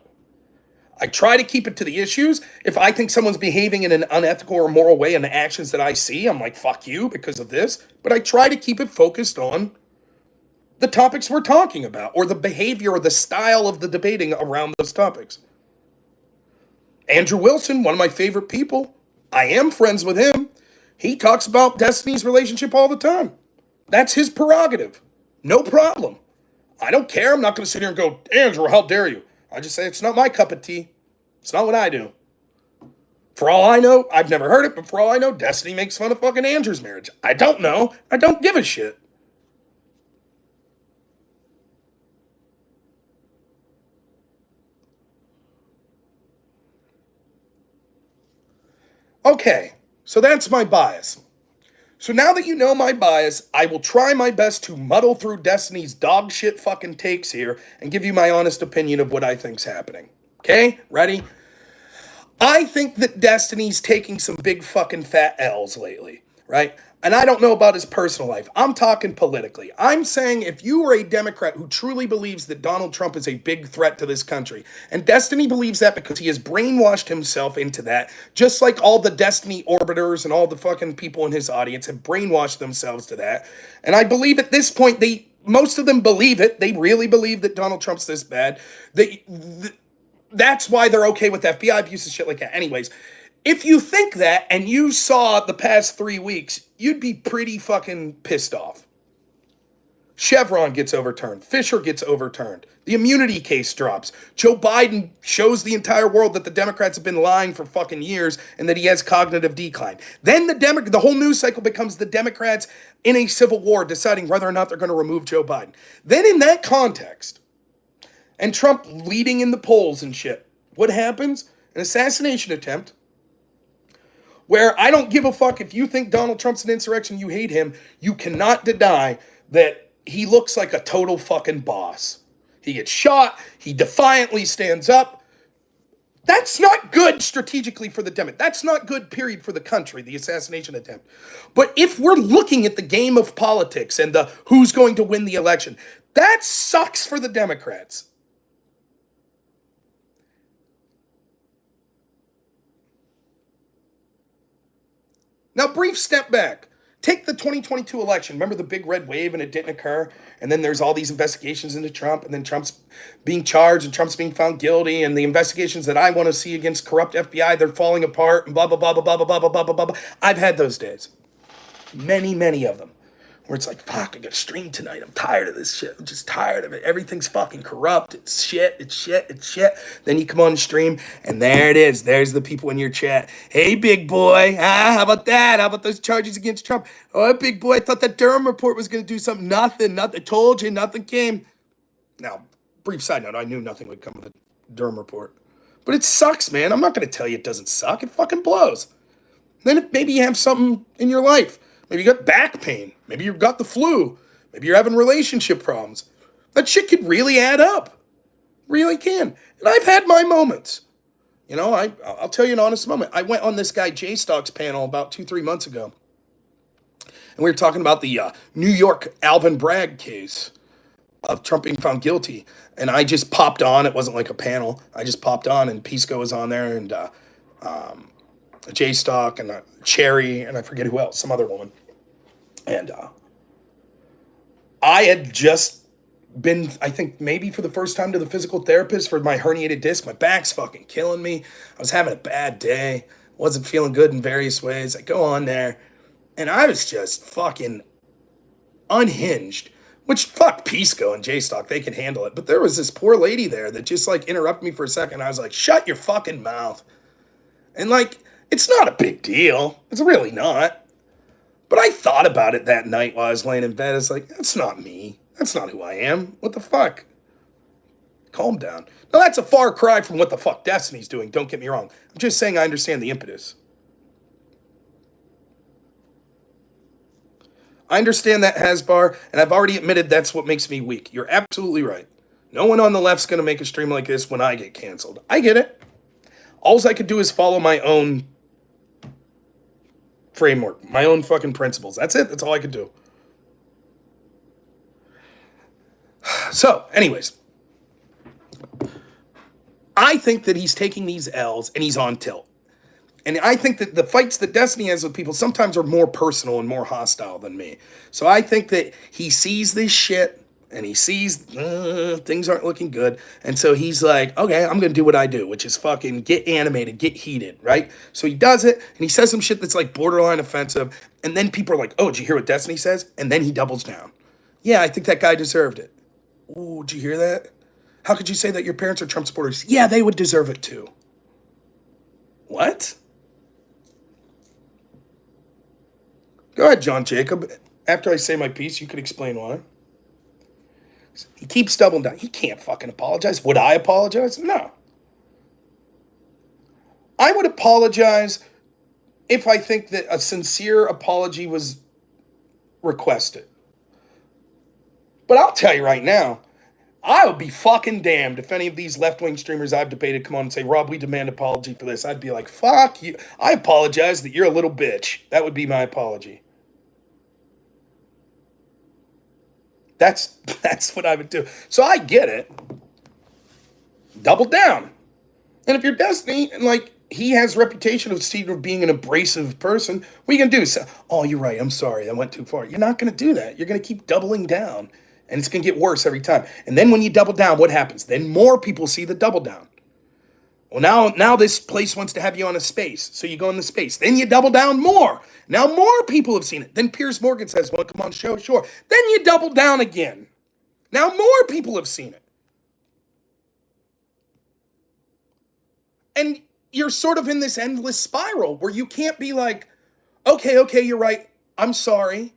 Speaker 1: I try to keep it to the issues. If I think someone's behaving in an unethical or immoral way in the actions that I see, I'm like, fuck you because of this. But I try to keep it focused on the topics we're talking about, or the behavior or the style of the debating around those topics. Andrew Wilson, one of my favorite people, I am friends with him. He talks about Destiny's relationship all the time. That's his prerogative. No problem. I don't care. I'm not going to sit here and go, Andrew, how dare you? I just say it's not my cup of tea. It's not what I do. For all I know, I've never heard it, but for all I know, Destiny makes fun of fucking Andrew's marriage. I don't know. I don't give a shit. Okay, so that's my bias. So now that you know my bias, I will try my best to muddle through Destiny's dog shit fucking takes here and give you my honest opinion of what I think's happening. Okay? Ready? I think that Destiny's taking some big fucking fat L's lately, right? And I don't know about his personal life. I'm talking politically. I'm saying if you are a Democrat who truly believes that Donald Trump is a big threat to this country, and Destiny believes that because he has brainwashed himself into that, just like all the Destiny orbiters and all the fucking people in his audience have brainwashed themselves to that. And I believe at this point, most of them believe it. They really believe that Donald Trump's this bad. That's why they're okay with FBI abuse and shit like that. Anyways, if you think that and you saw the past 3 weeks, you'd be pretty fucking pissed off. Chevron gets overturned. Fisher gets overturned. The immunity case drops. Joe Biden shows the entire world that the Democrats have been lying for fucking years and that he has cognitive decline. Then the whole news cycle becomes the Democrats in a civil war deciding whether or not they're going to remove Joe Biden. Then in that context, and Trump leading in the polls and shit, what happens? An assassination attempt where I don't give a fuck if you think Donald Trump's an insurrection, you hate him, you cannot deny that he looks like a total fucking boss. He gets shot, he defiantly stands up. That's not good strategically for the Democrats. That's not good, period, for the country, the assassination attempt. But if we're looking at the game of politics and the who's going to win the election, that sucks for the Democrats. Now, brief step back. Take the 2022 election. Remember the big red wave and it didn't occur? And then there's all these investigations into Trump, and then Trump's being charged and Trump's being found guilty, and the investigations that I want to see against corrupt FBI, they're falling apart, and blah, blah, blah, blah, blah, blah, blah, blah, blah, blah. I've had those days. Many, many of them. Where it's like, fuck, I gotta stream tonight. I'm tired of this shit. I'm just tired of it. Everything's fucking corrupt. It's shit, it's shit, it's shit. Then you come on stream, and there it is. There's the people in your chat. Hey, big boy. How about that? How about those charges against Trump? Oh, big boy, I thought that Durham report was gonna do something. Nothing. I told you, nothing came. Now, brief side note, I knew nothing would come of the Durham report. But it sucks, man. I'm not gonna tell you it doesn't suck. It fucking blows. Then if maybe you have something in your life. Maybe you got back pain. Maybe you've got the flu. Maybe you're having relationship problems. That shit could really add up. Really can. And I've had my moments. You know, I'll tell you an honest moment. I went on this guy J Stock's panel about 2-3 months ago. And we were talking about the New York Alvin Bragg case of Trump being found guilty. And I just popped on. It wasn't like a panel. I just popped on, and Pisco was on there, and J Stock, and Cherry, and I forget who else, some other woman. And I had just been, I think maybe for the first time, to the physical therapist for my herniated disc. My back's fucking killing me. I was having a bad day. Wasn't feeling good in various ways. I go on there, and I was just fucking unhinged. Which, fuck Pisco and J-Stock, they can handle it. But there was this poor lady there that just, like, interrupted me for a second. I was like, shut your fucking mouth. And, like, it's not a big deal. It's really not. But I thought about it that night while I was laying in bed. It's like, that's not me. That's not who I am. What the fuck? Calm down. Now, that's a far cry from what the fuck Destiny's doing. Don't get me wrong. I'm just saying I understand the impetus. I understand that, Hasbar, and I've already admitted that's what makes me weak. You're absolutely right. No one on the left's going to make a stream like this when I get canceled. I get it. All I could do is follow my own framework, my own fucking principles. That's it. That's all I could do. So, anyways, I think that he's taking these L's and he's on tilt. And I think that the fights that Destiny has with people sometimes are more personal and more hostile than me. So I think that he sees this shit and he sees things aren't looking good. And so he's like, okay, I'm going to do what I do, which is fucking get animated, get heated, right? So he does it and he says some shit that's like borderline offensive. And then people are like, oh, did you hear what Destiny says? And then he doubles down. Yeah, I think that guy deserved it. Ooh, did you hear that? How could you say that your parents are Trump supporters? Yeah, they would deserve it too. What? Go ahead, John Jacob. After I say my piece, you could explain why. He keeps doubling down. He can't fucking apologize. Would I apologize? No. I would apologize if I think that a sincere apology was requested. But I'll tell you right now, I would be fucking damned if any of these left-wing streamers I've debated come on and say, Rob, we demand apology for this. I'd be like, fuck you. I apologize that you're a little bitch. That would be my apology. That's what I would do. So I get it. Double down. And if you're Destiny, and like he has reputation of being an abrasive person, what are you gonna do? So, oh, you're right. I'm sorry. I went too far. You're not gonna do that. You're gonna keep doubling down, and it's gonna get worse every time. And then when you double down, what happens? Then more people see the double down. Well, now this place wants to have you on a space, so you go in the space. Then you double down more. Now more people have seen it. Then Piers Morgan says, well, come on, show, sure. Then you double down again. Now more people have seen it. And you're sort of in this endless spiral where you can't be like, okay, you're right. I'm sorry.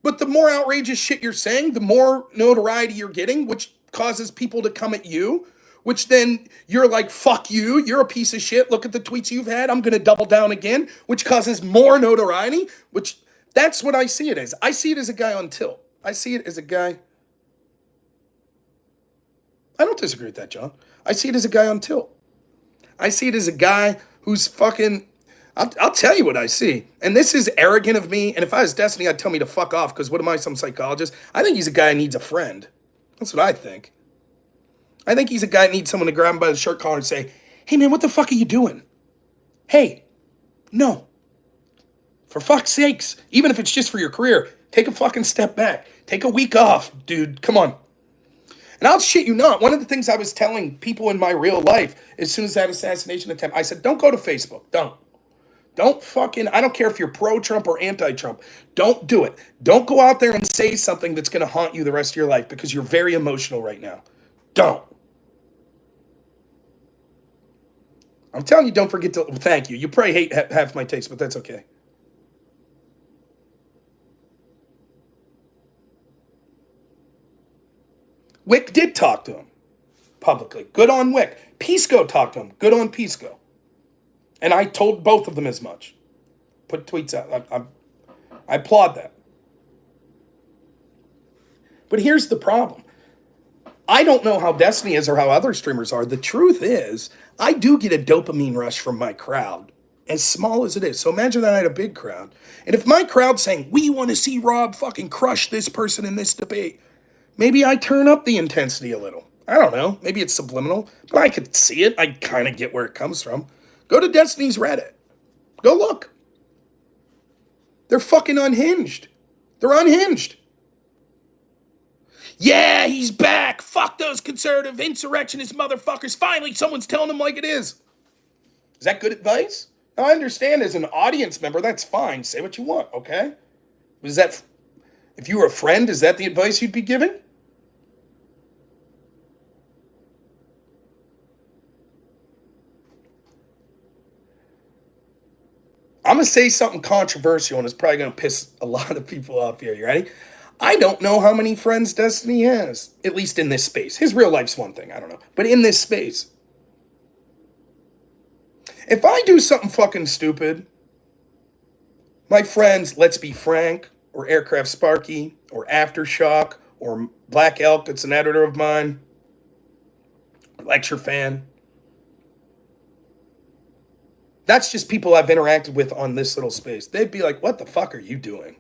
Speaker 1: But the more outrageous shit you're saying, the more notoriety you're getting, which causes people to come at you. Which then you're like, fuck you, you're a piece of shit. Look at the tweets you've had. I'm going to double down again, which causes more notoriety, which that's what I see it as. I see it as a guy on tilt. I see it as a guy. I don't disagree with that, John. I see it as a guy on tilt. I see it as a guy who's fucking, I'll tell you what I see. And this is arrogant of me. And if I was Destiny, I'd tell me to fuck off because what am I, some psychologist? I think he's a guy who needs a friend. That's what I think. I think he's a guy that needs someone to grab him by the shirt collar and say, hey, man, what the fuck are you doing? Hey, no. For fuck's sakes, even if it's just for your career, take a fucking step back. Take a week off, dude. Come on. And I'll shit you not. One of the things I was telling people in my real life as soon as that assassination attempt, I said, don't go to Facebook. Don't fucking, I don't care if you're pro-Trump or anti-Trump. Don't do it. Don't go out there and say something that's going to haunt you the rest of your life because you're very emotional right now. Don't. I'm telling you, don't forget to, thank you. You probably hate half my takes, but that's okay. Wick did talk to him publicly. Good on Wick. Pisco talked to him. Good on Pisco. And I told both of them as much. Put tweets out. I applaud that. But here's the problem. I don't know how Destiny is or how other streamers are. The truth is, I do get a dopamine rush from my crowd, as small as it is. So imagine that I had a big crowd. And if my crowd's saying, we want to see Rob fucking crush this person in this debate, maybe I turn up the intensity a little. I don't know. Maybe it's subliminal, but I could see it. I kind of get where it comes from. Go to Destiny's Reddit. Go look. They're fucking unhinged. They're unhinged. Yeah, he's back. Fuck those conservative insurrectionist motherfuckers. Finally, someone's telling him like it is. Is that good advice? Now, I understand as an audience member, that's fine. Say what you want, okay? Is that, if you were a friend, is that the advice you'd be giving? I'm going to say something controversial, and it's probably going to piss a lot of people off here. You ready? I don't know how many friends Destiny has, at least in this space. His real life's one thing, I don't know. But in this space. If I do something fucking stupid, my friends, Let's Be Frank, or Aircraft Sparky, or Aftershock, or Black Elk, that's an editor of mine, Lecture Fan, That's just people I've interacted with on this little space. They'd be like, what the fuck are you doing?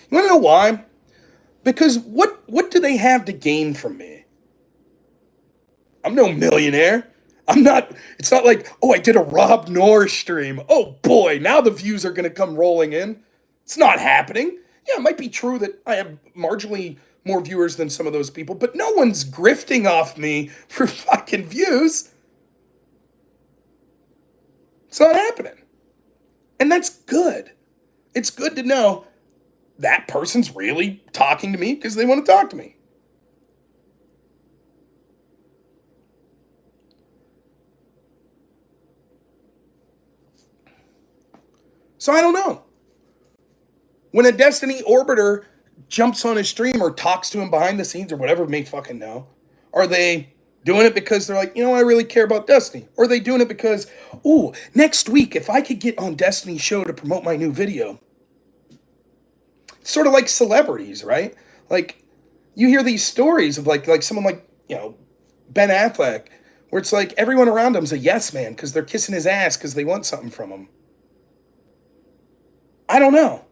Speaker 1: You want to know why? Because what do they have to gain from me? I'm no millionaire. I'm not, it's not like, oh, I did a Rob Noor stream. Oh boy, now the views are going to come rolling in. It's not happening. Yeah, it might be true that I have marginally more viewers than some of those people, but no one's grifting off me for fucking views. It's not happening. And that's good. It's good to know that person's really talking to me because they want to talk to me. So I don't know. When a Destiny orbiter jumps on his stream or talks to him behind the scenes or whatever, may fucking know, are they doing it because they're like, you know, I really care about Destiny? Or are they doing it because, ooh, next week, if I could get on Destiny's show to promote my new video? It's sort of like celebrities, right? Like, you hear these stories of like someone like, you know, Ben Affleck, where it's like everyone around him's a yes man because they're kissing his ass because they want something from him. I don't know.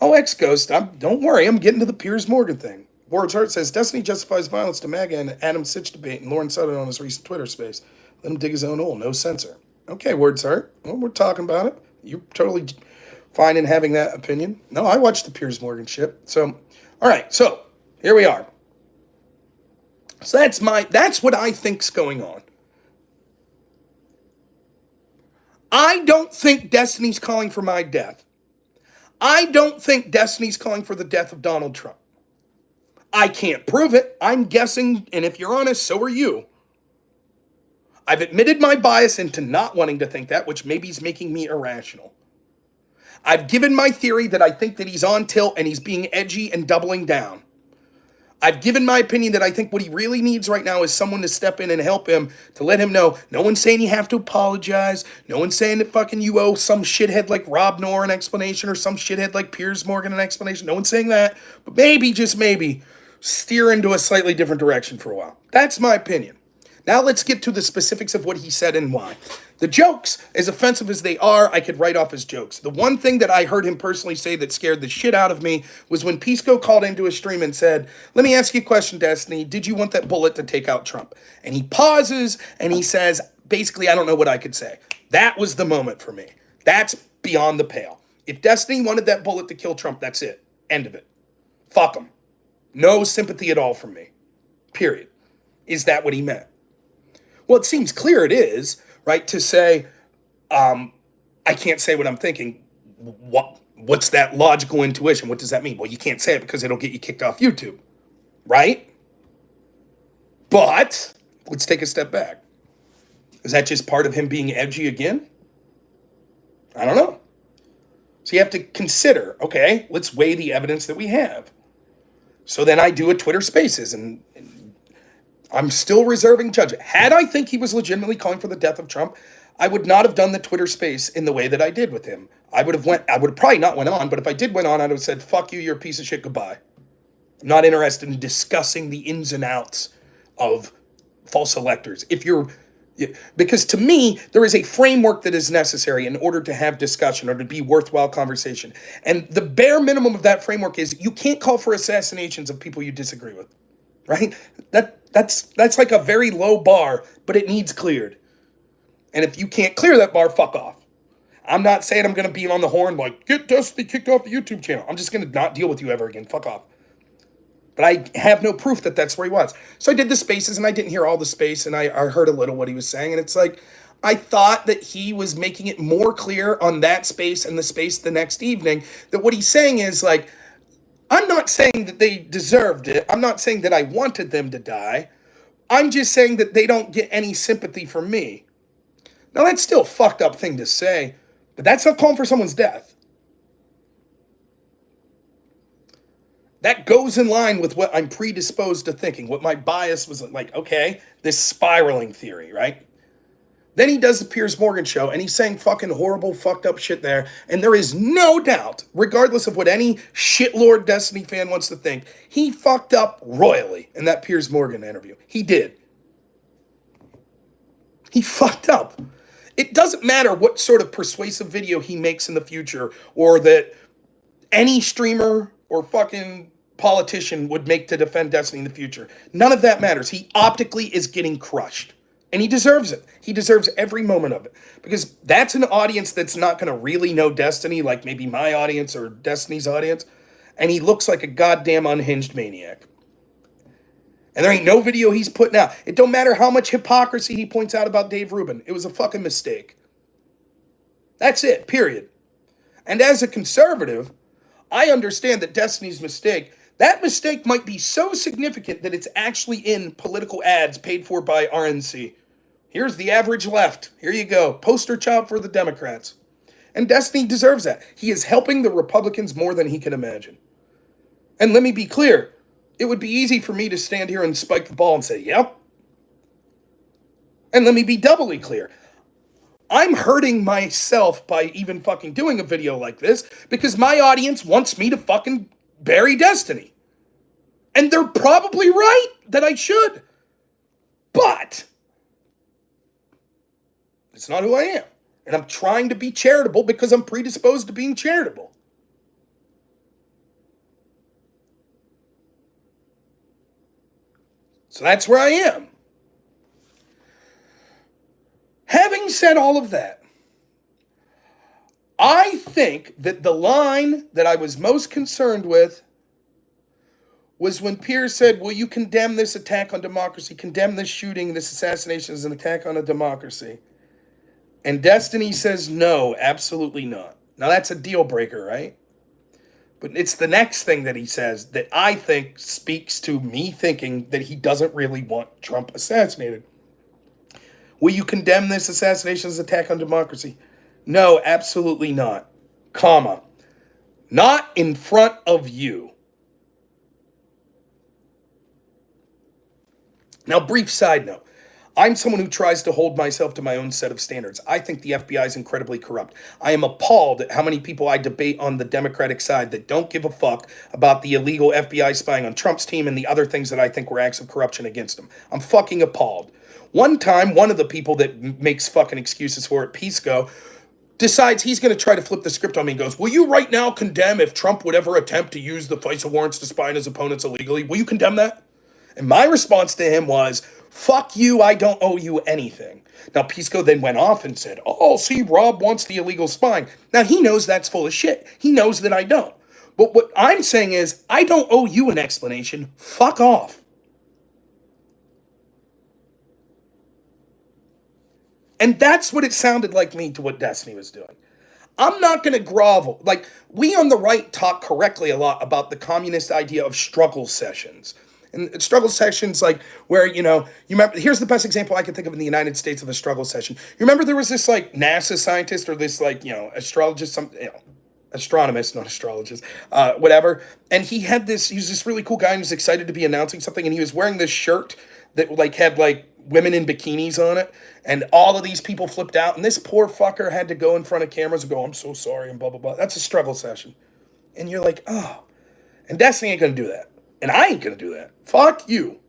Speaker 1: Oh, X-Ghost, don't worry, I'm getting to the Piers Morgan thing. Ward's Heart says, Destiny justifies violence to MAGA and Adam Sitch debate and Lauren Sutton on his recent Twitter space. Let him dig his own hole, no censor. Okay, Ward's Heart, well, we're talking about it. You're totally fine in having that opinion. No, I watched the Piers Morgan shit. So, all right, so here we are. So that's what I think's going on. I don't think Destiny's calling for my death. I don't think Destiny's calling for the death of Donald Trump. I can't prove it. I'm guessing, and if you're honest, so are you. I've admitted my bias into not wanting to think that, which maybe is making me irrational. I've given my theory that I think that he's on tilt and he's being edgy and doubling down. I've given my opinion that I think what he really needs right now is someone to step in and help him, to let him know, no one's saying you have to apologize, no one's saying that fucking you owe some shithead like Rob Noor an explanation or some shithead like Piers Morgan an explanation, no one's saying that, but maybe, just maybe, steer into a slightly different direction for a while. That's my opinion. Now let's get to the specifics of what he said and why. The jokes, as offensive as they are, I could write off as jokes. The one thing that I heard him personally say that scared the shit out of me was when Pisco called into a stream and said, let me ask you a question, Destiny. Did you want that bullet to take out Trump? And he pauses and he says, basically, I don't know what I could say. That was the moment for me. That's beyond the pale. If Destiny wanted that bullet to kill Trump, that's it. End of it. Fuck him. No sympathy at all from me. Period. Is that what he meant? Well, it seems clear it is, right? To say, I can't say what I'm thinking. What's that logical intuition? What does that mean? Well, you can't say it because it'll get you kicked off YouTube, right? But let's take a step back. Is that just part of him being edgy again? I don't know. So you have to consider, okay, let's weigh the evidence that we have. So then I do a Twitter Spaces and I'm still reserving judgment. Had I think he was legitimately calling for the death of Trump, I would not have done the Twitter space in the way that I did with him. I would have probably not went on, but if I did went on, I would have said, fuck you, you're a piece of shit, goodbye. I'm not interested in discussing the ins and outs of false electors. Because to me, there is a framework that is necessary in order to have discussion or to be worthwhile conversation. And the bare minimum of that framework is you can't call for assassinations of people you disagree with, right? That's like a very low bar, but it needs cleared. And if you can't clear that bar, fuck off. I'm not saying I'm going to be on the horn like, get Destiny kicked off the YouTube channel. I'm just going to not deal with you ever again. Fuck off. But I have no proof that that's where he was. So I did the spaces and I didn't hear all the space and I heard a little what he was saying. And it's like, I thought that he was making it more clear on that space and the space the next evening that what he's saying is like, I'm not saying that they deserved it. I'm not saying that I wanted them to die. I'm just saying that they don't get any sympathy from me. Now, that's still a fucked up thing to say, but that's not calling for someone's death. That goes in line with what I'm predisposed to thinking, what my bias was like, okay, this spiraling theory, right? Then he does the Piers Morgan show, and he's saying fucking horrible, fucked up shit there. And there is no doubt, regardless of what any shitlord Destiny fan wants to think, he fucked up royally in that Piers Morgan interview. He did. He fucked up. It doesn't matter what sort of persuasive video he makes in the future or that any streamer or fucking politician would make to defend Destiny in the future. None of that matters. He optically is getting crushed. And he deserves it. He deserves every moment of it. Because that's an audience that's not going to really know Destiny, like maybe my audience or Destiny's audience. And he looks like a goddamn unhinged maniac. And there ain't no video he's putting out. It don't matter how much hypocrisy he points out about Dave Rubin. It was a fucking mistake. That's it, period. And as a conservative, I understand that Destiny's mistake, that mistake might be so significant that it's actually in political ads paid for by RNC. Here's the average left. Here you go. Poster child for the Democrats. And Destiny deserves that. He is helping the Republicans more than he can imagine. And let me be clear. It would be easy for me to stand here and spike the ball and say, yep. And let me be doubly clear. I'm hurting myself by even fucking doing a video like this because my audience wants me to fucking bury Destiny. And they're probably right that I should. But it's not who I am. And I'm trying to be charitable because I'm predisposed to being charitable. So that's where I am. Having said all of that, I think that the line that I was most concerned with was when Piers said, will you condemn this attack on democracy, condemn this shooting, this assassination as an attack on a democracy? And Destiny says, no, absolutely not. Now that's a deal breaker, right? But it's the next thing that he says that I think speaks to me thinking that he doesn't really want Trump assassinated. Will you condemn this assassination as an attack on democracy? No, absolutely not. Comma. Not in front of you. Now, brief side note. I'm someone who tries to hold myself to my own set of standards. I think the FBI is incredibly corrupt. I am appalled at how many people I debate on the Democratic side that don't give a fuck about the illegal FBI spying on Trump's team and the other things that I think were acts of corruption against them. I'm fucking appalled. One time, one of the people that makes fucking excuses for it, Pisco, decides he's going to try to flip the script on me and goes, will you right now condemn if Trump would ever attempt to use the FISA warrants to spy on his opponents illegally? Will you condemn that? And my response to him was, fuck you, I don't owe you anything. Now, Pisco then went off and said, oh, see, Rob wants the illegal spying. Now, he knows that's full of shit. He knows that I don't. But what I'm saying is, I don't owe you an explanation. Fuck off. And that's what it sounded like me to what Destiny was doing. I'm not going to grovel. Like, we on the right talk correctly a lot about the communist idea of struggle sessions. And struggle sessions, like, where, you remember, here's the best example I can think of in the United States of a struggle session. You remember there was this, like, NASA scientist or this, like, astrologist, astronomist, not astrologist, whatever. And he was this really cool guy and he was excited to be announcing something. And he was wearing this shirt that, like, had, like, women in bikinis on it. And all of these people flipped out. And this poor fucker had to go in front of cameras and go, I'm so sorry, and blah, blah, blah. That's a struggle session. And you're like, oh. And Destiny ain't going to do that. And I ain't going to do that. Fuck you.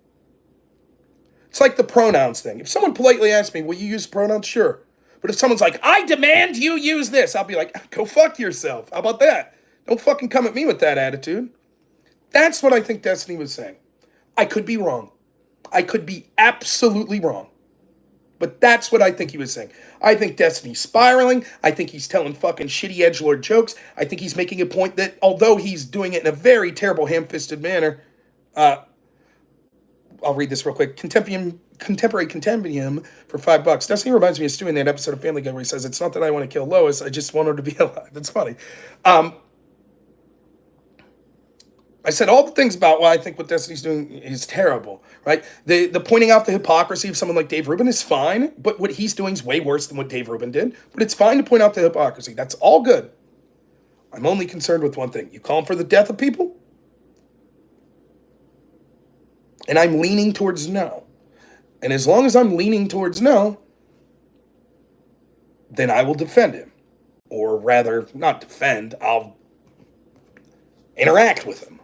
Speaker 1: It's like the pronouns thing. If someone politely asks me, will you use pronouns? Sure. But if someone's like, I demand you use this, I'll be like, go fuck yourself. How about that? Don't fucking come at me with that attitude. That's what I think Destiny was saying. I could be wrong. I could be absolutely wrong. But that's what I think he was saying. I think Destiny's spiraling. I think he's telling fucking shitty edgelord jokes. I think he's making a point that, although he's doing it in a very terrible ham-fisted manner, I'll read this real quick. Contemporary Contempium for $5. Destiny reminds me of Stu in that episode of Family Guy where he says, it's not that I want to kill Lois, I just want her to be alive. That's funny. I said all the things about why I think what Destiny's doing is terrible, right? The pointing out the hypocrisy of someone like Dave Rubin is fine, but what he's doing is way worse than what Dave Rubin did. But it's fine to point out the hypocrisy. That's all good. I'm only concerned with one thing. You calling for the death of people? And I'm leaning towards no. And as long as I'm leaning towards no, then I will defend him. Or rather, not defend, I'll interact with him.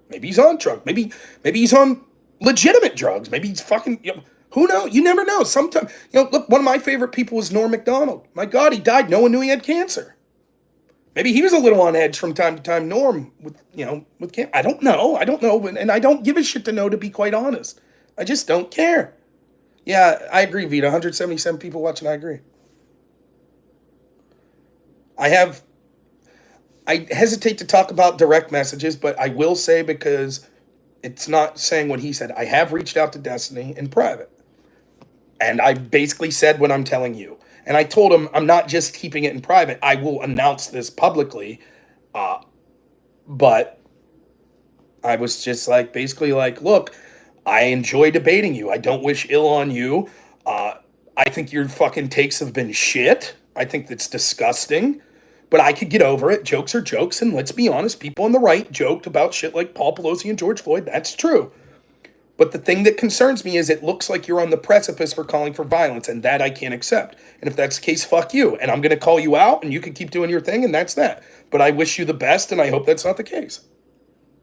Speaker 1: Maybe he's on drugs. Maybe he's on legitimate drugs. Maybe he's fucking, Who knows? You never know. Sometimes, look, one of my favorite people was Norm Macdonald. My God, he died. No one knew he had cancer. Maybe he was a little on edge from time to time. Norm with cancer. I don't know. And I don't give a shit to know, to be quite honest. I just don't care. Yeah, I agree, Vita. 177 people watching. I agree. I hesitate to talk about direct messages, but I will say, because it's not saying what he said, I have reached out to Destiny in private. And I basically said what I'm telling you. And I told him I'm not just keeping it in private. I will announce this publicly. But I was just basically look, I enjoy debating you. I don't wish ill on you. I think your fucking takes have been shit. I think that's disgusting. But I could get over it. Jokes are jokes. And let's be honest, people on the right joked about shit like Paul Pelosi and George Floyd. That's true. But the thing that concerns me is it looks like you're on the precipice for calling for violence, and that I can't accept. And if that's the case, fuck you. And I'm going to call you out, and you can keep doing your thing, and that's that. But I wish you the best, and I hope that's not the case.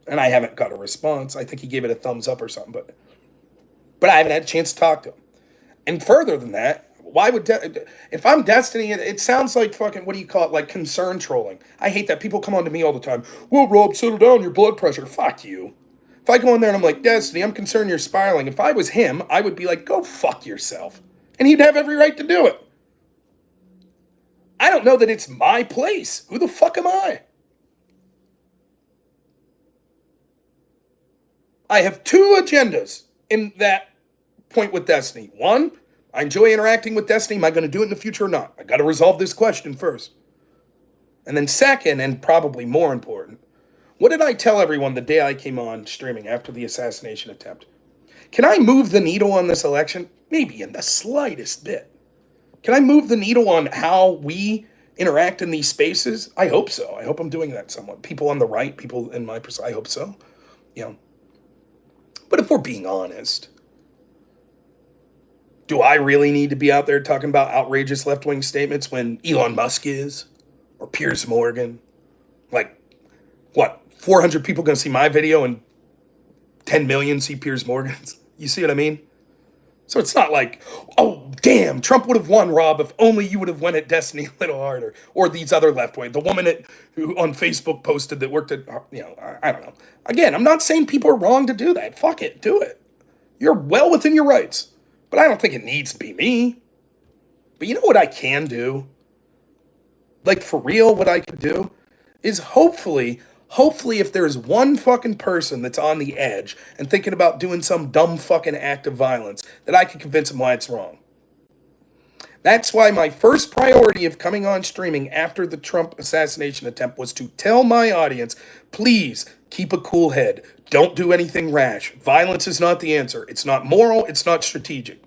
Speaker 1: And I haven't got a response. I think he gave it a thumbs up or something, but I haven't had a chance to talk to him. And further than that, why would if I'm Destiny, it sounds like fucking, what do you call it, like concern trolling. I hate that. People come on to me all the time. Well, Rob, settle down, your blood pressure. Fuck you. If I go in there and I'm like, Destiny, I'm concerned you're spiraling. If I was him, I would be like, go fuck yourself. And he'd have every right to do it. I don't know that it's my place. Who the fuck am I? I have two agendas in that point with Destiny. One, I enjoy interacting with Destiny. Am I going to do it in the future or not? I got to resolve this question first. And then second, and probably more important, what did I tell everyone the day I came on streaming after the assassination attempt? Can I move the needle on this election? Maybe in the slightest bit. Can I move the needle on how we interact in these spaces? I hope so. I hope I'm doing that somewhat. People on the right, people in my perspective, I hope so. But if we're being honest, do I really need to be out there talking about outrageous left-wing statements when Elon Musk is? Or Piers Morgan? What? 400 people going to see my video and 10 million see Piers Morgan's? You see what I mean? So it's not like, oh, damn, Trump would have won, Rob, if only you would have went at Destiny a little harder. Or these other left-wing. The woman who on Facebook posted that worked at, I don't know. Again, I'm not saying people are wrong to do that. Fuck it, do it. You're well within your rights. But I don't think it needs to be me. But you know what I can do? For real, what I could do is hopefully if there's one fucking person that's on the edge and thinking about doing some dumb fucking act of violence, that I can convince them why it's wrong. That's why my first priority of coming on streaming after the Trump assassination attempt was to tell my audience, please keep a cool head. Don't do anything rash. Violence is not the answer. It's not moral. It's not strategic.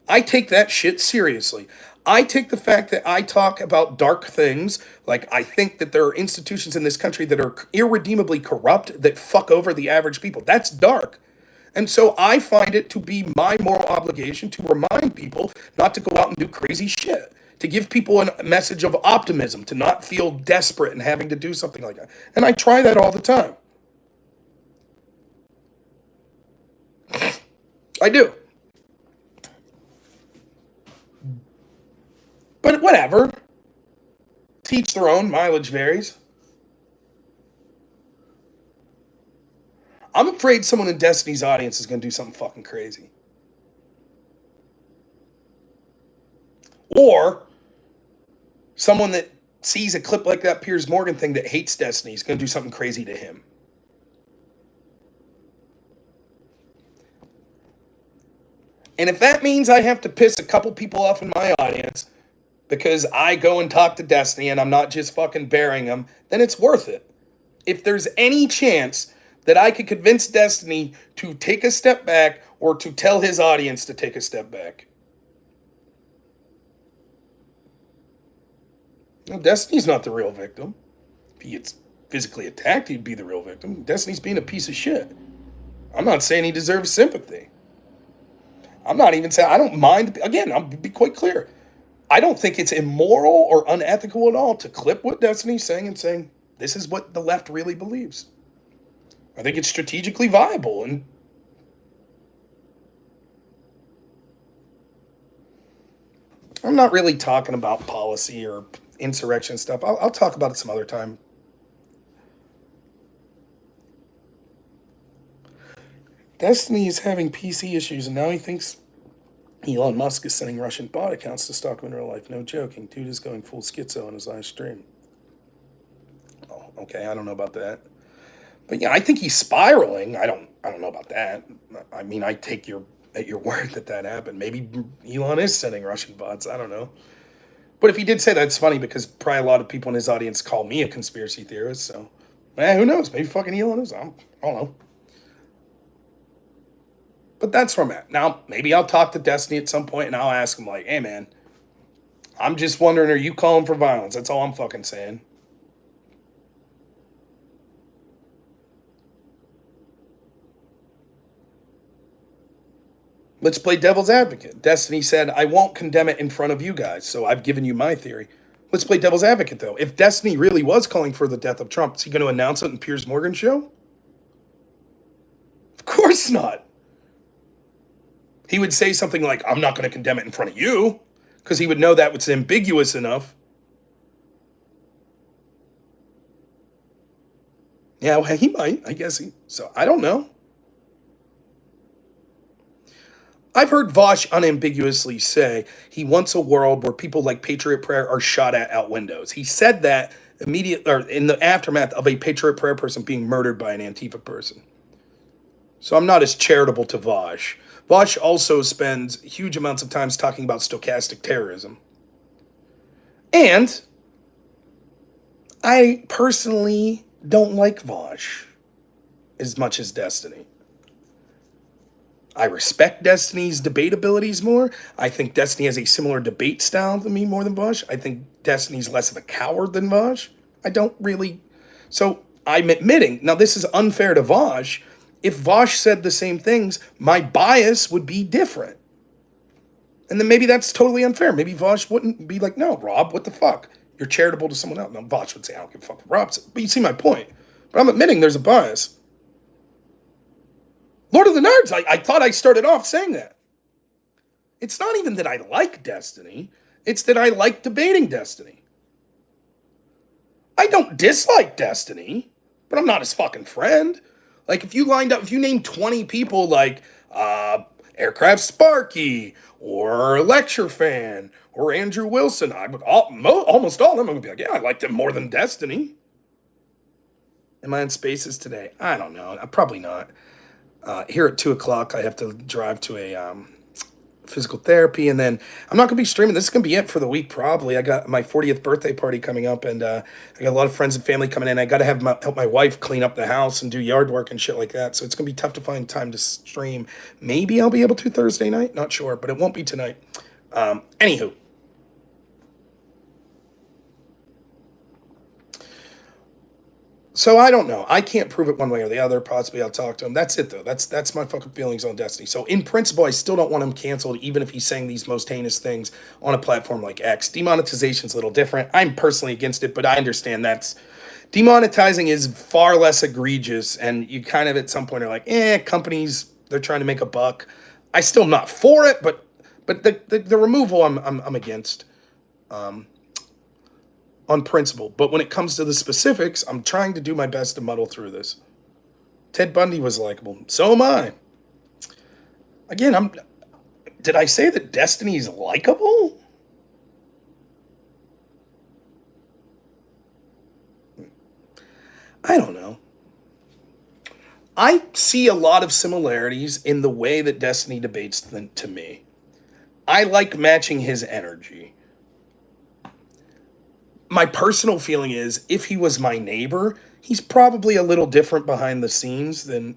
Speaker 1: I take that shit seriously. I take the fact that I talk about dark things, like I think that there are institutions in this country that are irredeemably corrupt, that fuck over the average people. That's dark. And so I find it to be my moral obligation to remind people not to go out and do crazy shit, to give people a message of optimism, to not feel desperate and having to do something like that. And I try that all the time. I do. But whatever. Teach their own. Mileage varies. I'm afraid someone in Destiny's audience is going to do something fucking crazy. Or someone that sees a clip like that Piers Morgan thing that hates Destiny is going to do something crazy to him. And if that means I have to piss a couple people off in my audience because I go and talk to Destiny and I'm not just fucking burying them, then it's worth it. If there's any chance that I could convince Destiny to take a step back or to tell his audience to take a step back. Well, Destiny's not the real victim. If he gets physically attacked, he'd be the real victim. Destiny's being a piece of shit. I'm not saying he deserves sympathy. I'm not even saying, I don't mind. Again, I'll be quite clear. I don't think it's immoral or unethical at all to clip what Destiny's saying and saying, this is what the left really believes. I think it's strategically viable. And I'm not really talking about policy or insurrection stuff. I'll talk about it some other time. Destiny is having PC issues, and now he thinks Elon Musk is sending Russian bot accounts to stalk him in real life. No joking. Dude is going full schizo on his live stream. Oh, okay. I don't know about that. But yeah, I think he's spiraling. I don't know about that. I mean, I take your at your word that that happened. Maybe Elon is sending Russian bots. I don't know. But if he did say that, it's funny because probably a lot of people in his audience call me a conspiracy theorist. So, who knows? Maybe fucking Elon is. I don't know. But that's where I'm at. Now, maybe I'll talk to Destiny at some point and I'll ask him, like, hey, man, I'm just wondering, are you calling for violence? That's all I'm fucking saying. Let's play devil's advocate. Destiny said, I won't condemn it in front of you guys, so I've given you my theory. Let's play devil's advocate, though. If Destiny really was calling for the death of Trump, is he going to announce it in Piers Morgan's show? Of course not. He would say something like, I'm not going to condemn it in front of you, because he would know that was ambiguous enough. Yeah, well, he might. I guess so I don't know. I've heard Vaush unambiguously say he wants a world where people like Patriot Prayer are shot at out windows. He said that immediately, or in the aftermath of a Patriot Prayer person being murdered by an Antifa person. So I'm not as charitable to Vaush. Vaush also spends huge amounts of time talking about stochastic terrorism. And I personally don't like Vaush as much as Destiny. I respect Destiny's debate abilities more. I think Destiny has a similar debate style to me more than Vaush. I think Destiny's less of a coward than Vaush. I don't really. So I'm admitting, now this is unfair to Vaush. If Vaush said the same things, my bias would be different. And then maybe that's totally unfair. Maybe Vaush wouldn't be like, no, Rob, what the fuck? You're charitable to someone else. No, Vaush would say, I don't give a fuck what Rob said. But you see my point. But I'm admitting there's a bias. Lord of the Nerds, I thought I started off saying that. It's not even that I like Destiny. It's that I like debating Destiny. I don't dislike Destiny, but I'm not his fucking friend. Like, if you named 20 people like Aircraft Sparky or Lecture Fan or Andrew Wilson, almost all of them, I'm going to be like, yeah, I like them more than Destiny. Am I in Spaces today? I don't know. Probably not. Here at 2 o'clock, I have to drive to a physical therapy, and then I'm not going to be streaming. This is going to be it for the week, probably. I got my 40th birthday party coming up, and I got a lot of friends and family coming in. I got to help my wife clean up the house and do yard work and shit like that, so it's going to be tough to find time to stream. Maybe I'll be able to Thursday night. Not sure, but it won't be tonight. Anywho. So I don't know. I can't prove it one way or the other. Possibly I'll talk to him. That's it, though. That's my fucking feelings on Destiny. So in principle, I still don't want him canceled, even if he's saying these most heinous things on a platform like X. Demonetization's a little different. I'm personally against it, but I understand demonetizing is far less egregious, and you kind of at some point are like, companies, they're trying to make a buck. I still am not for it, but the removal I'm against. On principle. But when it comes to the specifics, I'm trying to do my best to muddle through this. Ted Bundy was likable. So am I. Again, did I say that Destiny's likable? I don't know. I see a lot of similarities in the way that Destiny debates to me. I like matching his energy. My personal feeling is, if he was my neighbor, he's probably a little different behind the scenes and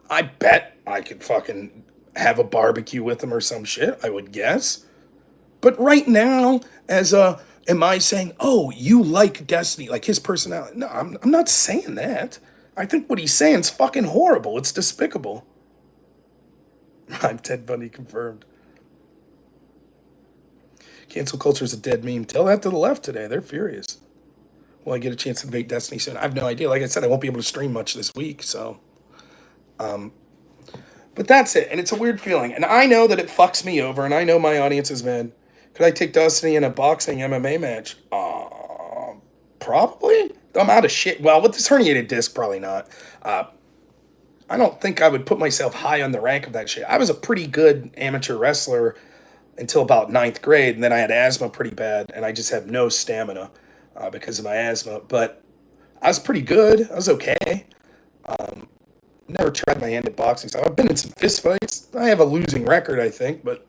Speaker 1: I bet I could fucking have a barbecue with him or some shit, I would guess. But right now, am I saying, oh, you like Destiny, like his personality? No, I'm not saying that. I think what he's saying is fucking horrible. It's despicable. I'm Ted Bundy confirmed. Cancel culture is a dead meme. Tell that to the left today. They're furious. Will I get a chance to debate Destiny soon? I have no idea. Like I said, I won't be able to stream much this week, so. But that's it. And it's a weird feeling. And I know that it fucks me over, and I know my audience is mad. Could I take Destiny in a boxing MMA match? Probably. I'm out of shit. Well, with this herniated disc, probably not. Uh, I don't think I would put myself high on the rank of that shit. I was a pretty good amateur wrestler until about ninth grade, and then I had asthma pretty bad, and I just had no stamina because of my asthma. But I was pretty good. I was okay. Never tried my hand at boxing, so I've been in some fist fights. I have a losing record, I think, but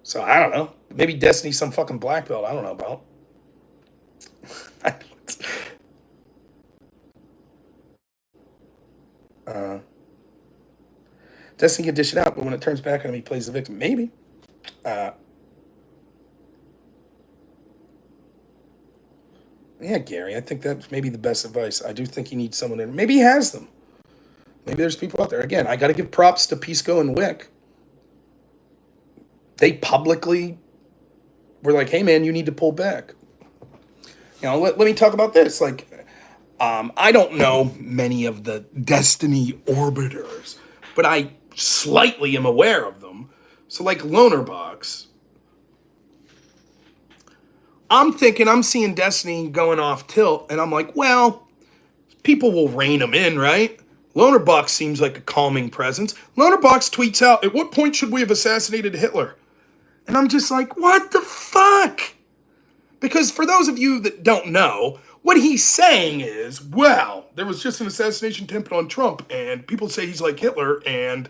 Speaker 1: so I don't know. Maybe Destiny's some fucking black belt. I don't know about. uh, Destiny can dish it out, but when it turns back on him, he plays the victim. Maybe. Uh, yeah, Gary, I think that's maybe the best advice. I do think he needs someone in. Maybe he has them. Maybe there's people out there. Again, I got to give props to Pisco and Wick. They publicly were like, hey, man, you need to pull back. You know, let me talk about this. Like, I don't know many of the Destiny orbiters, but I slightly am aware of them. So, like, Lonerbox. I'm thinking I'm seeing Destiny going off tilt, and I'm like, well, people will rein him in, right? Lonerbox seems like a calming presence. Lonerbox tweets out, at what point should we have assassinated Hitler? And I'm just like, what the fuck? Because for those of you that don't know, what he's saying is, well, there was just an assassination attempt on Trump, and people say he's like Hitler, and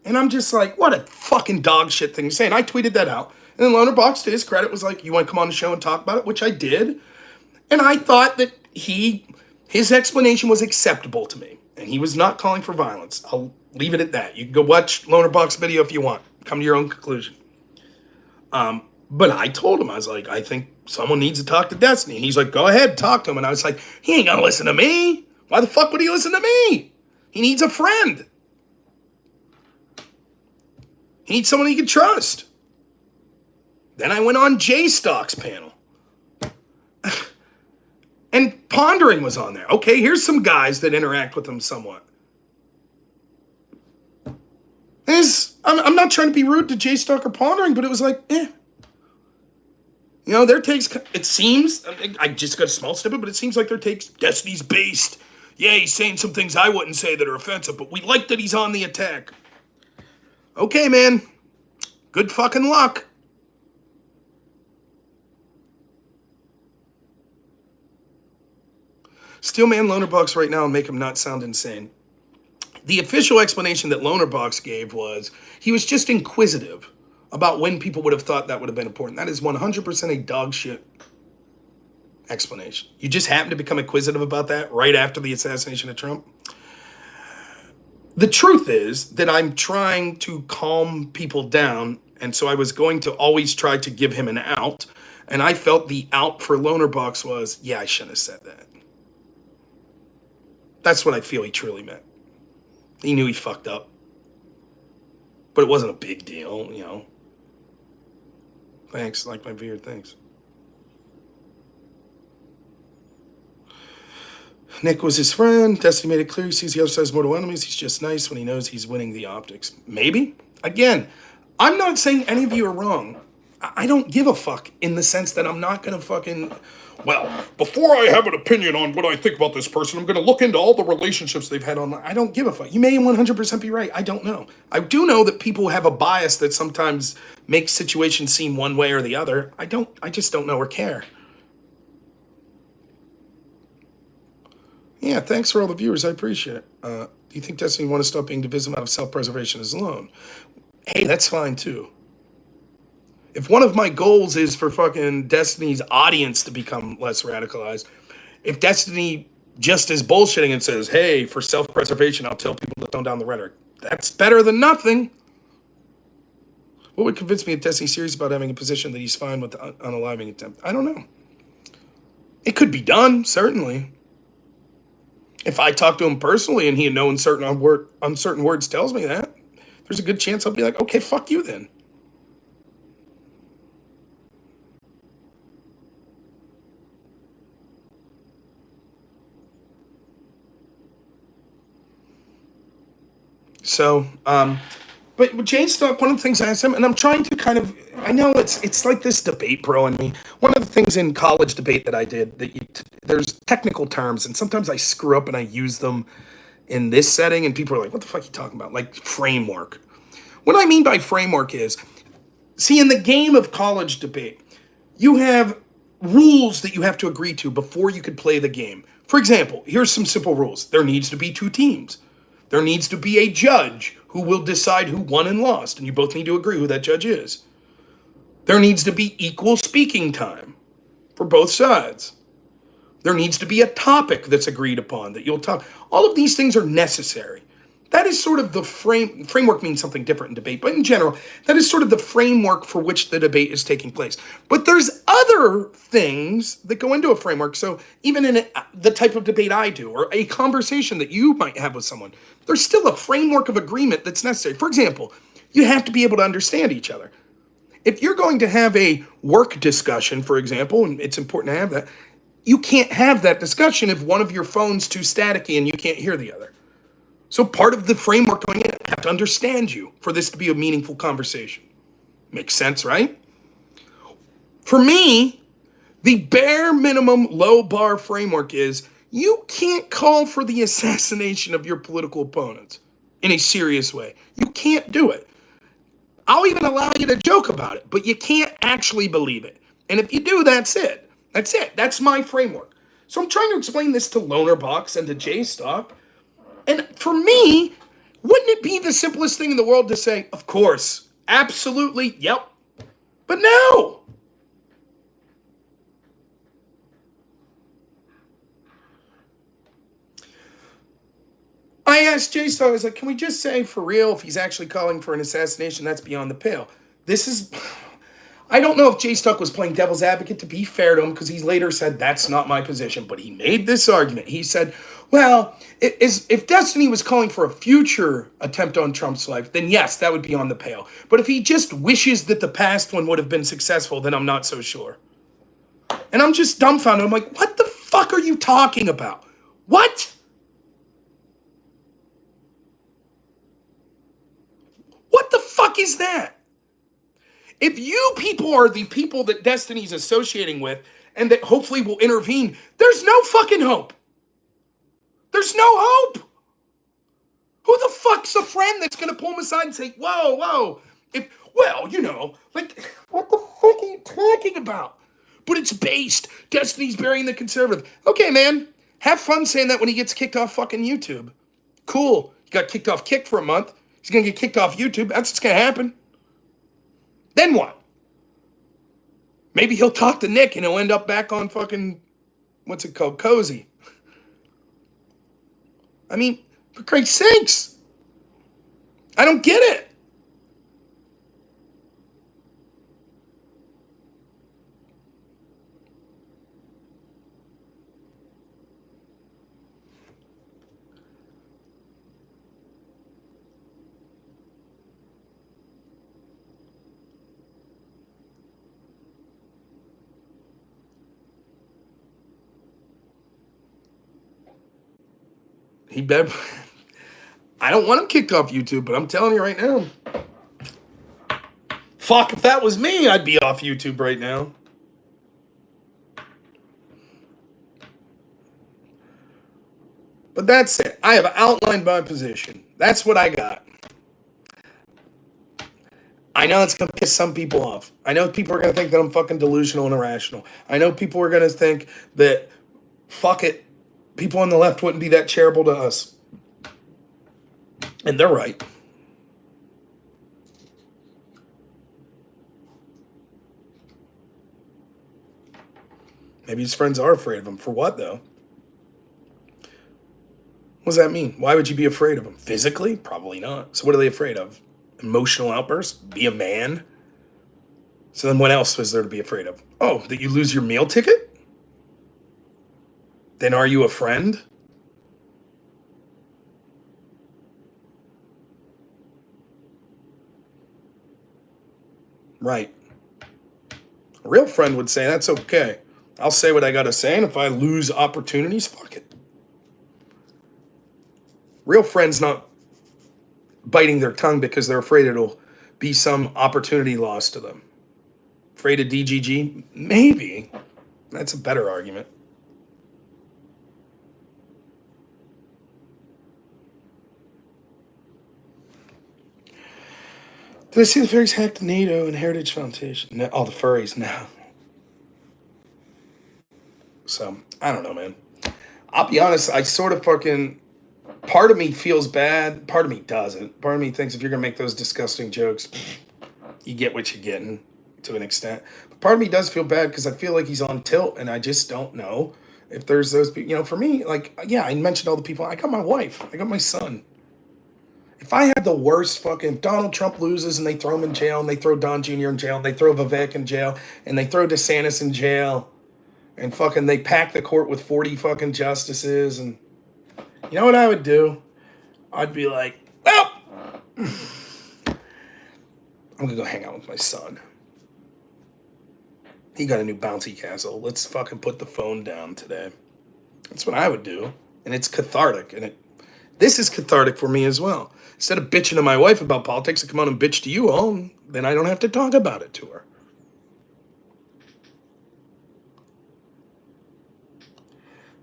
Speaker 1: I'm just like, what a fucking dog shit thing to say. And I tweeted that out. And then Lonerbox, to his credit, was like, you want to come on the show and talk about it? Which I did. And I thought that his explanation was acceptable to me. And he was not calling for violence. I'll leave it at that. You can go watch Lonerbox video if you want. Come to your own conclusion. But I told him, I was like, I think someone needs to talk to Destiny. And he's like, go ahead, talk to him. And I was like, he ain't gonna listen to me. Why the fuck would he listen to me? He needs a friend. He needs someone he can trust. Then I went on J-Stock's panel. And Pondering was on there. Okay, here's some guys that interact with him somewhat. I'm not trying to be rude to J-Stock or Pondering, but it was like, You know, their takes, it seems, I just got a small snippet, but it seems like their takes, Destiny's based. Yeah, he's saying some things I wouldn't say that are offensive, but we like that he's on the attack. Okay, man. Good fucking luck. Steelman Lonerbox right now and make him not sound insane. The official explanation that Lonerbox gave was he was just inquisitive about when people would have thought that would have been important. That is 100% a dog shit explanation. You just happen to become inquisitive about that right after the assassination of Trump. The truth is that I'm trying to calm people down, and so I was going to always try to give him an out, and I felt the out for Lonerbox was, yeah, I shouldn't have said that. That's what I feel he truly meant. He knew he fucked up. But it wasn't a big deal, you know. Thanks, like my beard, thanks. Nick was his friend. Destiny made it clear he sees the other side's mortal enemies. He's just nice when he knows he's winning the optics. Maybe. Again, I'm not saying any of you are wrong. I don't give a fuck in the sense that I'm not going to fucking... Well, before I have an opinion on what I think about this person, I'm going to look into all the relationships they've had online. I don't give a fuck. You may 100% be right. I don't know. I do know that people have a bias that sometimes makes situations seem one way or the other. I just don't know or care. Yeah, thanks for all the viewers. I appreciate it. Do you think Destiny want to stop being divisive out of self-preservation as alone? Hey, that's fine too. If one of my goals is for fucking Destiny's audience to become less radicalized, if Destiny just is bullshitting and says, hey, for self-preservation, I'll tell people to tone down the rhetoric, that's better than nothing. What would convince me that Destiny's serious about having a position that he's fine with the unaliving attempt? I don't know. It could be done, certainly. If I talk to him personally and he in no uncertain words tells me that, there's a good chance I'll be like, okay, fuck you then. So, but with J-Stock, one of the things I asked him, and I'm trying to kind of, I know it's like this debate pro in me. One of the things in college debate that I did, there's technical terms, and sometimes I screw up and I use them in this setting, and people are like, what the fuck are you talking about? Like framework. What I mean by framework is, see, in the game of college debate, you have rules that you have to agree to before you could play the game. For example, here's some simple rules. There needs to be two teams. There needs to be a judge who will decide who won and lost, and you both need to agree who that judge is. There needs to be equal speaking time for both sides. There needs to be a topic that's agreed upon that you'll talk. All of these things are necessary. That is sort of the framework means something different in debate, but in general, that is sort of the framework for which the debate is taking place. But there's other things that go into a framework. So even in the type of debate I do, or a conversation that you might have with someone, there's still a framework of agreement that's necessary. For example, you have to be able to understand each other. If you're going to have a work discussion, for example, and it's important to have that, you can't have that discussion if one of your phone's too staticky and you can't hear the other. So part of the framework going in, I have to understand you for this to be a meaningful conversation. Makes sense, right? For me, the bare minimum low bar framework is you can't call for the assassination of your political opponents in a serious way. You can't do it. I'll even allow you to joke about it, but you can't actually believe it. And if you do, that's it. That's it. That's my framework. So I'm trying to explain this to Loner Box and to J-Stock. And for me, wouldn't it be the simplest thing in the world to say, of course, absolutely, yep. But no. I asked J-Stock, I was like, can we just say for real, if he's actually calling for an assassination, that's beyond the pale. I don't know if J-Stock was playing devil's advocate, to be fair to him, because he later said, that's not my position. But he made this argument. He said, well, if Destiny was calling for a future attempt on Trump's life, then yes, that would be on the pale. But if he just wishes that the past one would have been successful, then I'm not so sure. And I'm just dumbfounded. I'm like, what the fuck are you talking about? What? What the fuck is that? If you people are the people that Destiny's associating with and that hopefully will intervene, there's no fucking hope. There's no hope. Who the fuck's a friend that's going to pull him aside and say, whoa, what the fuck are you talking about? But it's based. Destiny's burying the conservative. Okay, man, have fun saying that when he gets kicked off fucking YouTube. Cool. He got kicked off Kick for a month. He's going to get kicked off YouTube. That's what's going to happen. Then what? Maybe he'll talk to Nick and he'll end up back on fucking, what's it called, Cozy. I mean, for Christ's sakes. I don't get it. He better. I don't want him kicked off YouTube, but I'm telling you right now. Fuck, if that was me, I'd be off YouTube right now. But that's it. I have outlined my position. That's what I got. I know it's going to piss some people off. I know people are going to think that I'm fucking delusional and irrational. I know people are going to think that, fuck it, people on the left wouldn't be that charitable to us. And they're right. Maybe his friends are afraid of him. For what, though? What does that mean? Why would you be afraid of him? Physically? Probably not. So what are they afraid of? Emotional outbursts? Be a man? So then what else was there to be afraid of? Oh, that you lose your meal ticket? Then are you a friend? Right. A real friend would say, that's okay. I'll say what I gotta say, and if I lose opportunities, fuck it. Real friends not biting their tongue because they're afraid it'll be some opportunity lost to them. Afraid of DGG? Maybe. That's a better argument. Did I see the furries hacked NATO and Heritage Foundation? No, all the furries, no. So, I don't know, man. I'll be honest, I sort of fucking... Part of me feels bad, part of me doesn't. Part of me thinks if you're going to make those disgusting jokes, you get what you're getting to an extent. But part of me does feel bad because I feel like he's on tilt, and I just don't know if there's those people. You know, for me, like, yeah, I mentioned all the people. I got my wife. I got my son. If I had the worst fucking... If Donald Trump loses and they throw him in jail, and they throw Don Jr. in jail, and they throw Vivek in jail, and they throw DeSantis in jail, and fucking they pack the court with 40 fucking justices, and you know what I would do? I'd be like, well, I'm gonna go hang out with my son. He got a new bouncy castle. Let's fucking put the phone down today. That's what I would do. And it's cathartic. And this is cathartic for me as well. Instead of bitching to my wife about politics, I come on and bitch to you all, and then I don't have to talk about it to her.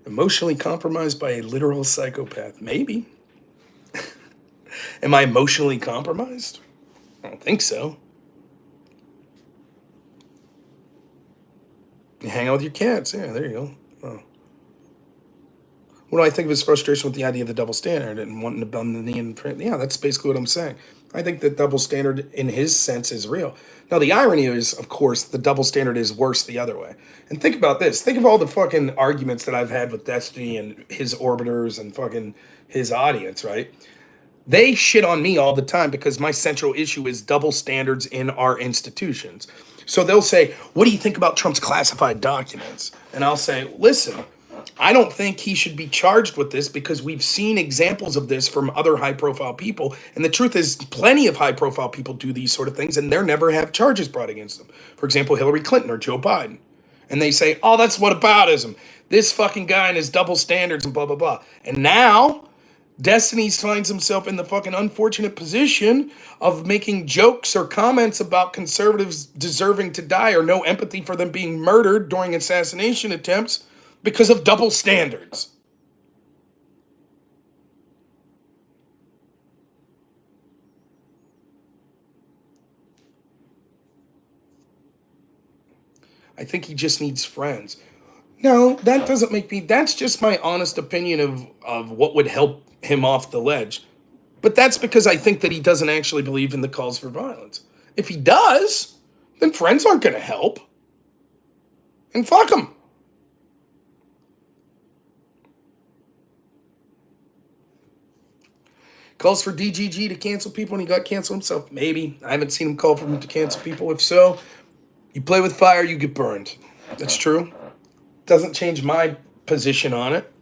Speaker 1: Emotionally compromised by a literal psychopath. Maybe. Am I emotionally compromised? I don't think so. You hang out with your cats. Yeah, there you go. Oh. What do I think of his frustration with the idea of the double standard and wanting to bend the knee in print? Yeah, that's basically what I'm saying. I think the double standard in his sense is real. Now, the irony is, of course, the double standard is worse the other way. And think about this. Think of all the fucking arguments that I've had with Destiny and his orbiters and fucking his audience, right? They shit on me all the time because my central issue is double standards in our institutions. So they'll say, what do you think about Trump's classified documents? And I'll say, listen, I don't think he should be charged with this because we've seen examples of this from other high-profile people. And the truth is, plenty of high-profile people do these sort of things and they never have charges brought against them. For example, Hillary Clinton or Joe Biden. And they say, oh, that's whataboutism. This fucking guy and his double standards and blah, blah, blah. And now Destiny finds himself in the fucking unfortunate position of making jokes or comments about conservatives deserving to die or no empathy for them being murdered during assassination attempts because of double standards. I think he just needs friends. No, that doesn't make me... That's just my honest opinion of what would help him off the ledge. But that's because I think that he doesn't actually believe in the calls for violence. If he does, then friends aren't going to help. And fuck him. Calls for DGG to cancel people and he got canceled himself. Maybe. I haven't seen him call for him to cancel people. If so, you play with fire, you get burned. That's true. Doesn't change my position on it.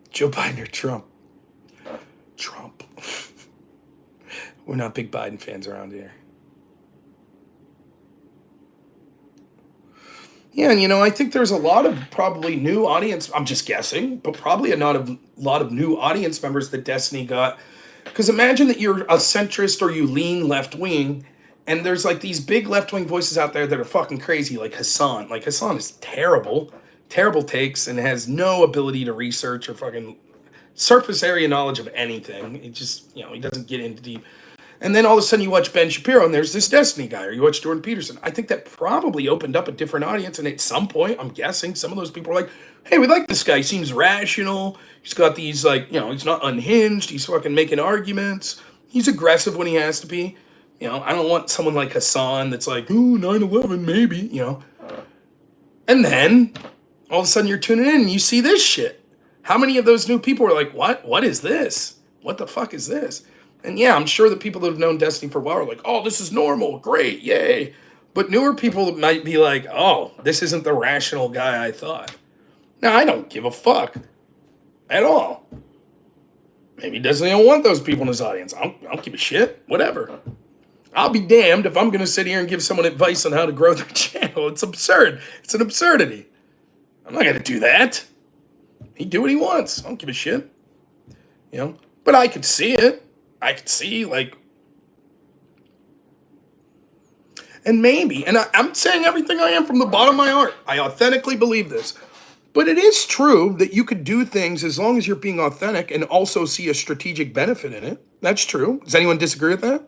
Speaker 1: Joe Biden or Trump? Trump. We're not big Biden fans around here. Yeah, and I think there's a lot of probably new audience, I'm just guessing, but probably a lot of new audience members that Destiny got. Because imagine that you're a centrist or you lean left-wing, and there's like these big left-wing voices out there that are fucking crazy, like Hassan. Like Hassan is terrible takes, and has no ability to research or fucking surface area knowledge of anything. It just, he doesn't get into deep. And then all of a sudden you watch Ben Shapiro and there's this Destiny guy, or you watch Jordan Peterson. I think that probably opened up a different audience. And at some point, I'm guessing some of those people are like, hey, we like this guy. He seems rational. He's got these he's not unhinged. He's fucking making arguments. He's aggressive when he has to be. I don't want someone like Hassan that's like, ooh, 9/11, maybe, And then all of a sudden you're tuning in and you see this shit. How many of those new people are like, what? What is this? What the fuck is this? And yeah, I'm sure the people that have known Destiny for a while are like, oh, this is normal. Great. Yay. But newer people might be like, oh, this isn't the rational guy I thought. Now, I don't give a fuck at all. Maybe Destiny don't want those people in his audience. I don't give a shit. Whatever. I'll be damned if I'm going to sit here and give someone advice on how to grow their channel. It's absurd. It's an absurdity. I'm not going to do that. He do what he wants. I don't give a shit. But I could see it. I could see, And maybe, and I'm saying everything I am from the bottom of my heart. I authentically believe this. But it is true that you could do things as long as you're being authentic and also see a strategic benefit in it. That's true. Does anyone disagree with that?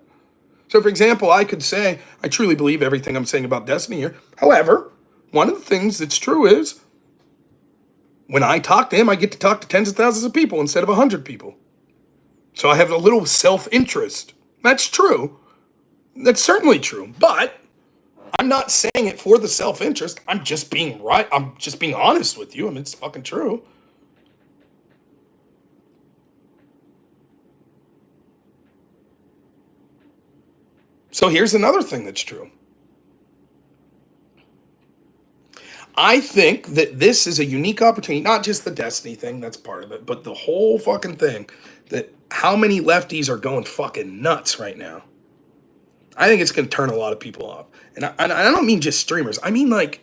Speaker 1: So, for example, I could say, I truly believe everything I'm saying about Destiny here. However, one of the things that's true is when I talk to him, I get to talk to tens of thousands of people instead of 100 people. So I have a little self-interest. That's true. That's certainly true. But I'm not saying it for the self-interest. I'm just being right. I'm just being honest with you. I mean, it's fucking true. So here's another thing that's true. I think that this is a unique opportunity, not just the Destiny thing, that's part of it, but the whole fucking thing, that how many lefties are going fucking nuts right now. I think it's going to turn a lot of people off. And I don't mean just streamers. I mean like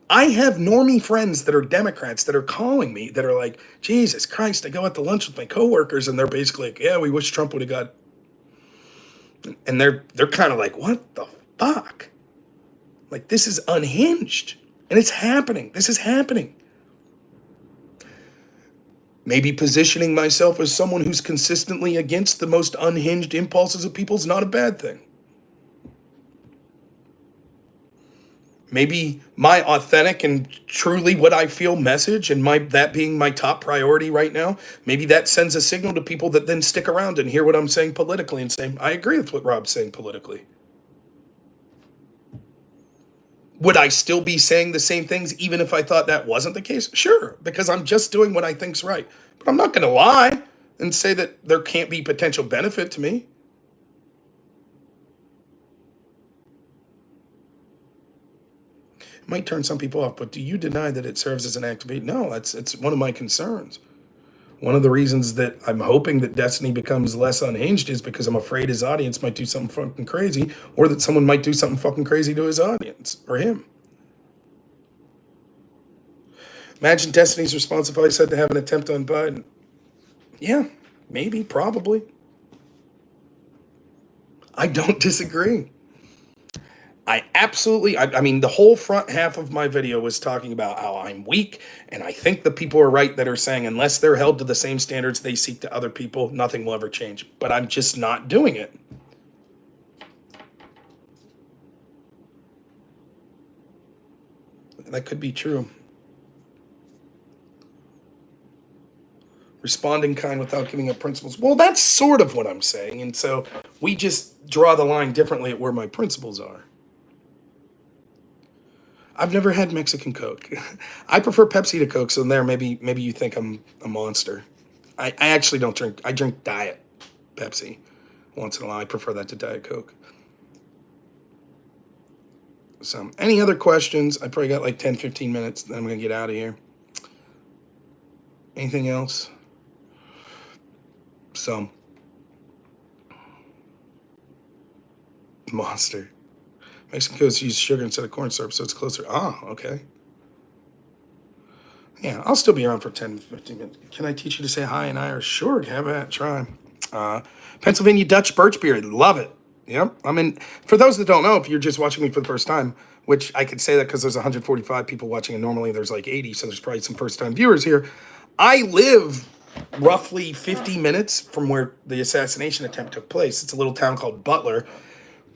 Speaker 1: I have normie friends that are Democrats that are calling me that are like, Jesus Christ, I go out to lunch with my coworkers and they're basically like, yeah, we wish Trump would have got. And they're kind of like, what the fuck? Like, this is unhinged. And it's happening. This is happening. Maybe positioning myself as someone who's consistently against the most unhinged impulses of people is not a bad thing. Maybe my authentic and truly what I feel message and that being my top priority right now, maybe that sends a signal to people that then stick around and hear what I'm saying politically and say, I agree with what Rob's saying politically. Would I still be saying the same things even if I thought that wasn't the case? Sure, because I'm just doing what I think's right. But I'm not going to lie and say that there can't be potential benefit to me. It might turn some people off, but do you deny that it serves as an activate? No, it's one of my concerns. One of the reasons that I'm hoping that Destiny becomes less unhinged is because I'm afraid his audience might do something fucking crazy, or that someone might do something fucking crazy to his audience, or him. Imagine Destiny's response if I said to have an attempt on Biden. Yeah, maybe, probably. I don't disagree. I mean, the whole front half of my video was talking about how I'm weak, and I think the people are right that are saying unless they're held to the same standards they seek to other people, nothing will ever change. But I'm just not doing it. That could be true. Responding kind without giving up principles. Well, that's sort of what I'm saying. And so we just draw the line differently at where my principles are. I've never had Mexican Coke. I prefer Pepsi to Coke, so there maybe you think I'm a monster. I actually don't drink. I drink Diet Pepsi once in a while. I prefer that to Diet Coke. So any other questions? I probably got like 10, 15 minutes, then I'm going to get out of here. Anything else? So, monster. Mexicans use sugar instead of corn syrup, so it's closer. Ah, okay. Yeah, I'll still be around for 10, 15 minutes. Can I teach you to say hi in Irish? Sure, have at try. Pennsylvania Dutch birch beer, love it. Yep, I mean, for those that don't know, if you're just watching me for the first time, which I could say that because there's 145 people watching, and normally there's like 80, so there's probably some first-time viewers here. I live roughly 50 minutes from where the assassination attempt took place. It's a little town called Butler.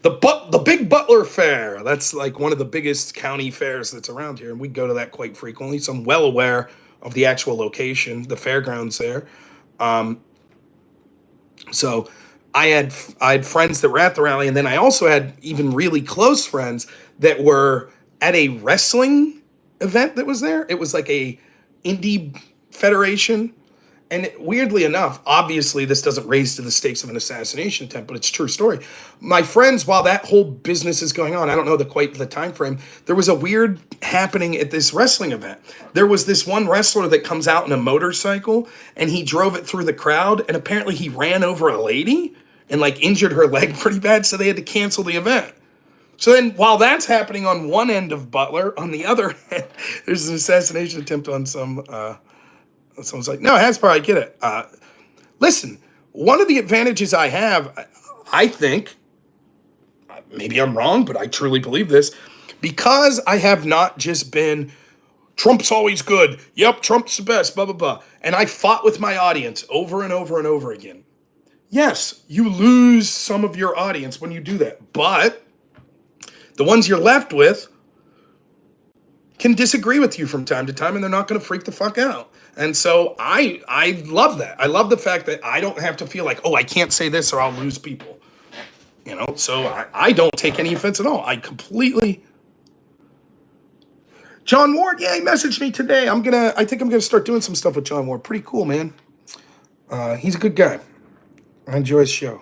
Speaker 1: The Big Butler Fair. That's like one of the biggest county fairs that's around here, and we go to that quite frequently. So I'm well aware of the actual location, the fairgrounds there. So I had friends that were at the rally, and then I also had even really close friends that were at a wrestling event that was there. It was like a indie federation. And weirdly enough, obviously this doesn't raise to the stakes of an assassination attempt, but it's a true story. My friends, while that whole business is going on, I don't know quite the time frame, there was a weird happening at this wrestling event. There was this one wrestler that comes out in a motorcycle, and he drove it through the crowd, and apparently he ran over a lady and like injured her leg pretty bad, so they had to cancel the event. So then while that's happening on one end of Butler, on the other end, there's an assassination attempt on some... Someone's like, no, Hasbro, I get it. Listen, one of the advantages I have, I think, maybe I'm wrong, but I truly believe this, because I have not just been, Trump's always good. Yep, Trump's the best, blah, blah, blah. And I fought with my audience over and over and over again. Yes, you lose some of your audience when you do that, but the ones you're left with can disagree with you from time to time, and they're not going to freak the fuck out. And so I love that. I love the fact that I don't have to feel like, oh, I can't say this or I'll lose people. You know, so I don't take any offense at all. I completely. John Ward, yeah, he messaged me today. I think I'm gonna start doing some stuff with John Ward. Pretty cool, man. He's a good guy. I enjoy his show.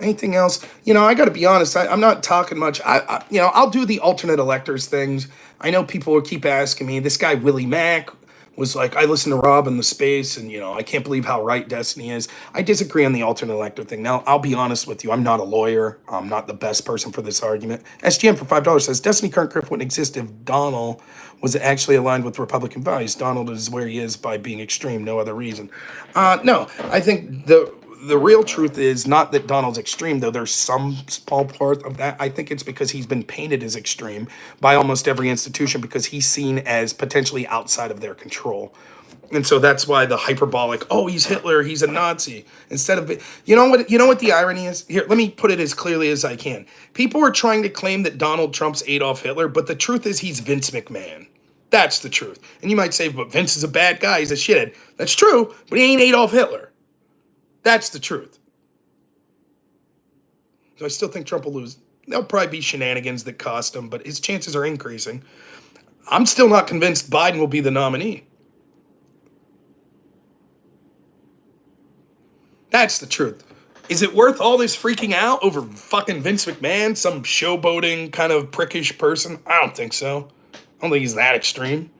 Speaker 1: Anything else? You know, I got to be honest. I'm not talking much. I'll do the alternate electors things. I know people will keep asking me. This guy Willie Mack was like, I listened to Rob in the space, and I can't believe how right Destiny is. I disagree on the alternate elector thing. Now, I'll be honest with you. I'm not a lawyer. I'm not the best person for this argument. SGM for $5 says Destiny current grift wouldn't exist if Donald was actually aligned with Republican values. Donald is where he is by being extreme, no other reason. No, I think the real truth is not that Donald's extreme, though there's some small part of that. I think it's because he's been painted as extreme by almost every institution because he's seen as potentially outside of their control. And so that's why the hyperbolic, oh, he's Hitler, he's a Nazi. Instead of, you know what the irony is? Here, let me put it as clearly as I can. People are trying to claim that Donald Trump's Adolf Hitler, but the truth is he's Vince McMahon. That's the truth. And you might say, but Vince is a bad guy, he's a shithead. That's true, but he ain't Adolf Hitler. That's the truth. So I still think Trump will lose. There'll probably be shenanigans that cost him, but his chances are increasing. I'm still not convinced Biden will be the nominee. That's the truth. Is it worth all this freaking out over fucking Vince McMahon, some showboating kind of prickish person? I don't think so. I don't think he's that extreme.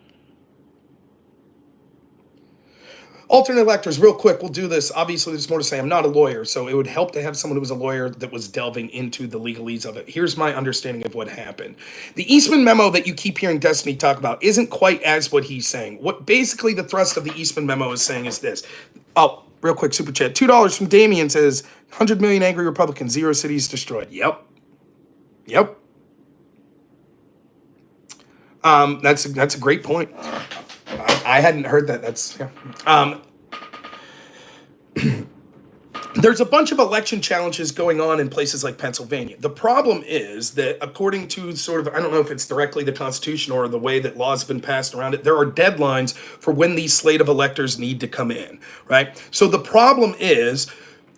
Speaker 1: Alternate electors, real quick, we'll do this. Obviously, there's more to say. I'm not a lawyer, so it would help to have someone who was a lawyer that was delving into the legalese of it. Here's my understanding of what happened. The Eastman memo that you keep hearing Destiny talk about isn't quite as what he's saying. What basically the thrust of the Eastman memo is saying is this. Oh, real quick, super chat. $2 from Damien says, 100 million angry Republicans, 0 cities destroyed. Yep. That's a great point. I hadn't heard that. That's there's a bunch of election challenges going on in places like Pennsylvania. The problem is that according to sort of, I don't know if it's directly the Constitution or the way that laws have been passed around it, there are deadlines for when these slate of electors need to come in, right? So the problem is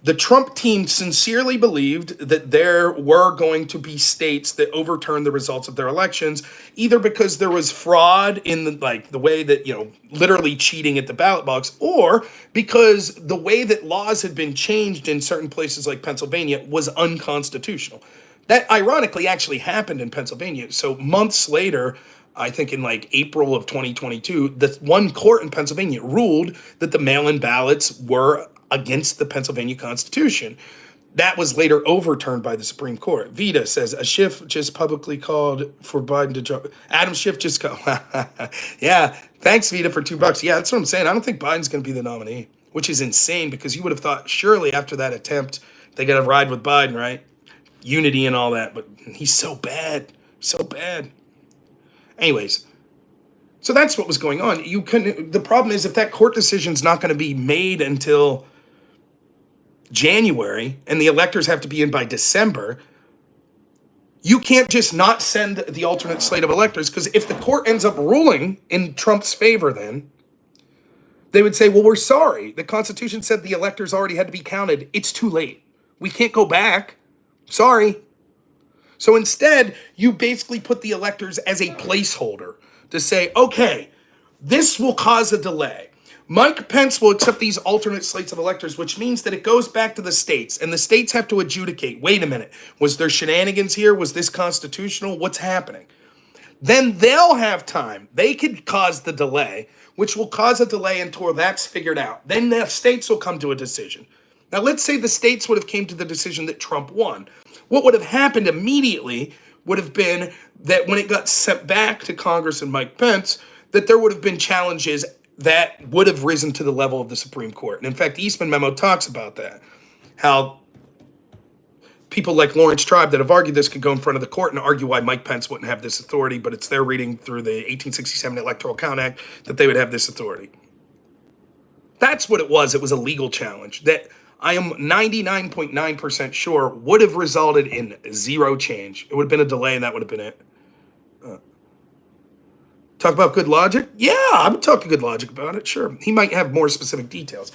Speaker 1: the Trump team sincerely believed that there were going to be states that overturned the results of their elections, either because there was fraud in the way that, literally cheating at the ballot box, or because the way that laws had been changed in certain places like Pennsylvania was unconstitutional. That ironically actually happened in Pennsylvania. So months later, I think in April of 2022, the one court in Pennsylvania ruled that the mail-in ballots were against the Pennsylvania Constitution. That was later overturned by the Supreme Court. Vita says, a Schiff just publicly called for Biden to drop. Adam Schiff just called. Yeah, thanks, Vita, for $2. Yeah, that's what I'm saying. I don't think Biden's going to be the nominee, which is insane because you would have thought surely after that attempt, they got to ride with Biden, right? Unity and all that, but he's so bad. Anyways, so that's what was going on. The problem is if that court decision's not going to be made until January and the electors have to be in by December, you can't just not send the alternate slate of electors, because if the court ends up ruling in Trump's favor, then they would say, well, we're sorry. The Constitution said the electors already had to be counted. It's too late. We can't go back. Sorry. So instead, you basically put the electors as a placeholder to say, okay, this will cause a delay. Mike Pence will accept these alternate slates of electors, which means that it goes back to the states, and the states have to adjudicate. Wait a minute. Was there shenanigans here? Was this constitutional? What's happening? Then they'll have time. They could cause the delay, which will cause a delay until that's figured out. Then the states will come to a decision. Now, let's say the states would have came to the decision that Trump won. What would have happened immediately would have been that when it got sent back to Congress and Mike Pence, that there would have been challenges that would have risen to the level of the Supreme Court. And in fact, the Eastman memo talks about that, how people like Lawrence Tribe that have argued this could go in front of the court and argue why Mike Pence wouldn't have this authority, but it's their reading through the 1867 Electoral Count Act that they would have this authority. That's what it was. It was a legal challenge that I am 99.9% sure would have resulted in zero change. It would have been a delay, and that would have been it. Talk about good logic? Yeah, I'm talking good logic about it, sure. He might have more specific details.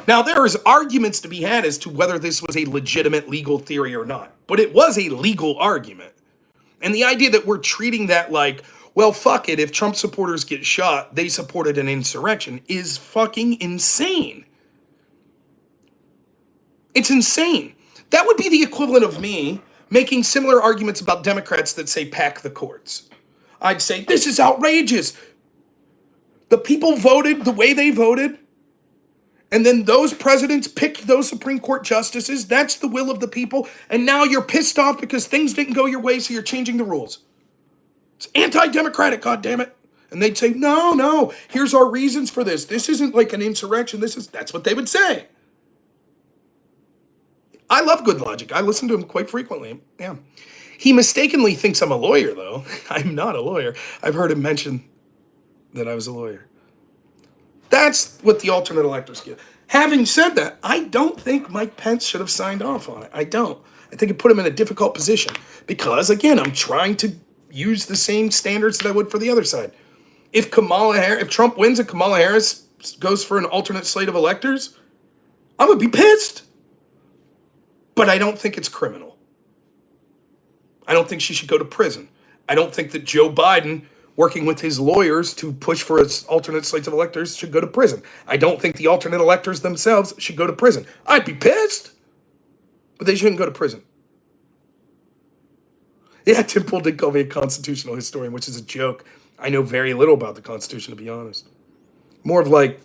Speaker 1: Now, there is arguments to be had as to whether this was a legitimate legal theory or not, but it was a legal argument. And the idea that we're treating that like, well, fuck it, if Trump supporters get shot, they supported an insurrection is fucking insane. It's insane. That would be the equivalent of me making similar arguments about Democrats that say pack the courts. I'd say, this is outrageous. The people voted the way they voted, and then those presidents picked those Supreme Court justices. That's the will of the people, and now you're pissed off because things didn't go your way, so you're changing the rules. It's anti-democratic, goddammit. And they'd say, no, here's our reasons for this. This isn't like an insurrection. That's what they would say. I love good logic. I listen to him quite frequently. Yeah. He mistakenly thinks I'm a lawyer, though. I'm not a lawyer. I've heard him mention that I was a lawyer. That's what the alternate electors get. Having said that, I don't think Mike Pence should have signed off on it. I don't. I think it put him in a difficult position because, again, I'm trying to use the same standards that I would for the other side. If Trump wins and Kamala Harris goes for an alternate slate of electors, I'm going to be pissed. But I don't think it's criminal. I don't think she should go to prison. I don't think that Joe Biden, working with his lawyers to push for his alternate slates of electors, should go to prison. I don't think the alternate electors themselves should go to prison. I'd be pissed, but they shouldn't go to prison. Yeah, Tim Pool did call me a constitutional historian, which is a joke. I know very little about the Constitution, to be honest. More of like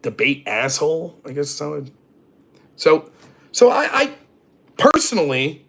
Speaker 1: debate asshole, I guess. So I personally,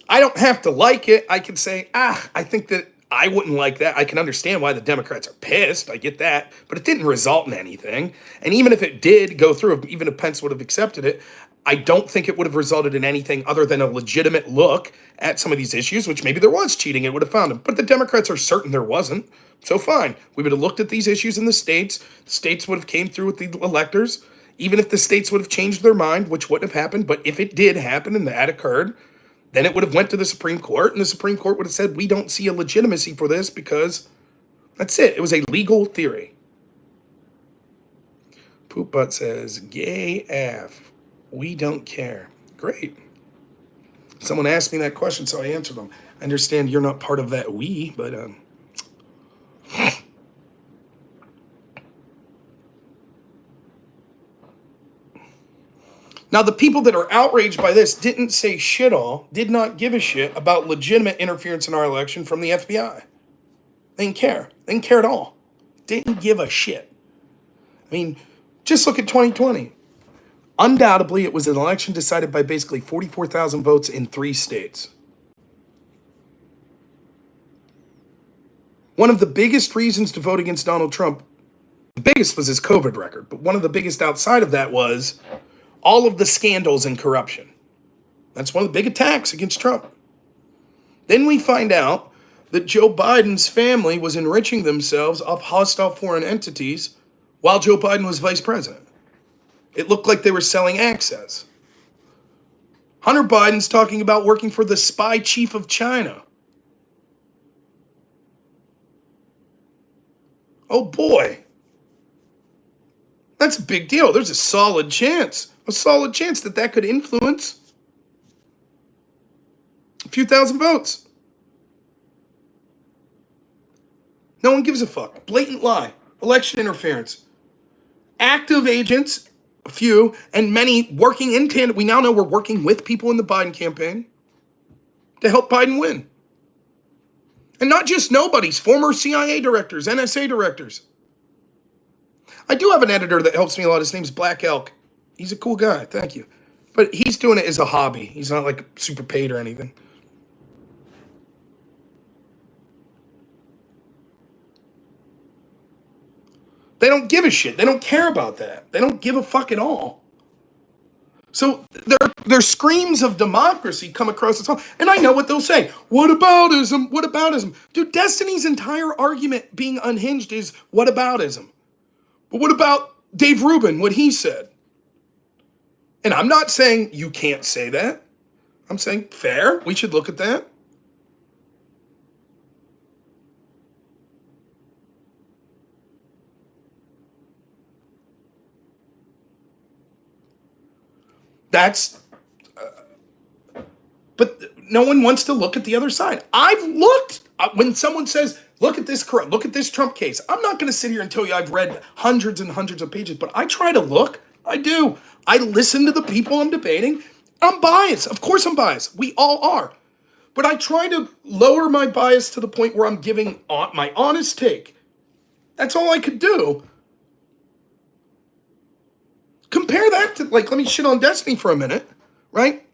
Speaker 1: I don't have to like it. I can say, I think that I wouldn't like that. I can understand why the Democrats are pissed. I get that. But it didn't result in anything. And even if it did go through, even if Pence would have accepted it, I don't think it would have resulted in anything other than a legitimate look at some of these issues, which maybe there was cheating. It would have found them. But the Democrats are certain there wasn't. So fine. We would have looked at these issues in the states. The states would have came through with the electors. Even if the states would have changed their mind, which wouldn't have happened. But if it did happen and that occurred, then it would have went to the Supreme Court, and the Supreme Court would have said, we don't see a legitimacy for this because that's it. It was a legal theory. Poop Butt says, gay AF. We don't care. Great. Someone asked me that question, so I answered them. I understand you're not part of that we, but now, the people that are outraged by this didn't say shit all, did not give a shit about legitimate interference in our election from the FBI. They didn't care. They didn't care at all. Didn't give a shit. I mean, just look at 2020. Undoubtedly, it was an election decided by basically 44,000 votes in 3 states. One of the biggest reasons to vote against Donald Trump, the biggest was his COVID record, but one of the biggest outside of that was all of the scandals and corruption. That's one of the big attacks against Trump. Then we find out that Joe Biden's family was enriching themselves off hostile foreign entities while Joe Biden was vice president. It looked like they were selling access. Hunter Biden's talking about working for the spy chief of China. Oh boy. That's a big deal. There's a solid chance that that could influence a few thousand votes. No one gives a fuck. Blatant lie. Election interference. Active agents, a few, and many working in tandem. We now know we're working with people in the Biden campaign to help Biden win. And not just nobodies, former CIA directors, NSA directors. I do have an editor that helps me a lot. His name's Black Elk. He's a cool guy. Thank you. But he's doing it as a hobby. He's not like super paid or anything. They don't give a shit. They don't care about that. They don't give a fuck at all. So their screams of democracy come across as home. And I know what they'll say. Whataboutism, whataboutism. Dude, Destiny's entire argument being unhinged is whataboutism. But what about Dave Rubin, what he said? And I'm not saying you can't say that. I'm saying fair. We should look at that. That's, but no one wants to look at the other side. I've looked. When someone says, look at this Trump case, I'm not going to sit here and tell you I've read hundreds and hundreds of pages, but I try to look. I do. I listen to the people I'm debating. I'm biased. Of course I'm biased. We all are. But I try to lower my bias to the point where I'm giving my honest take. That's all I could do. Compare that to, like, let me shit on Destiny for a minute, right?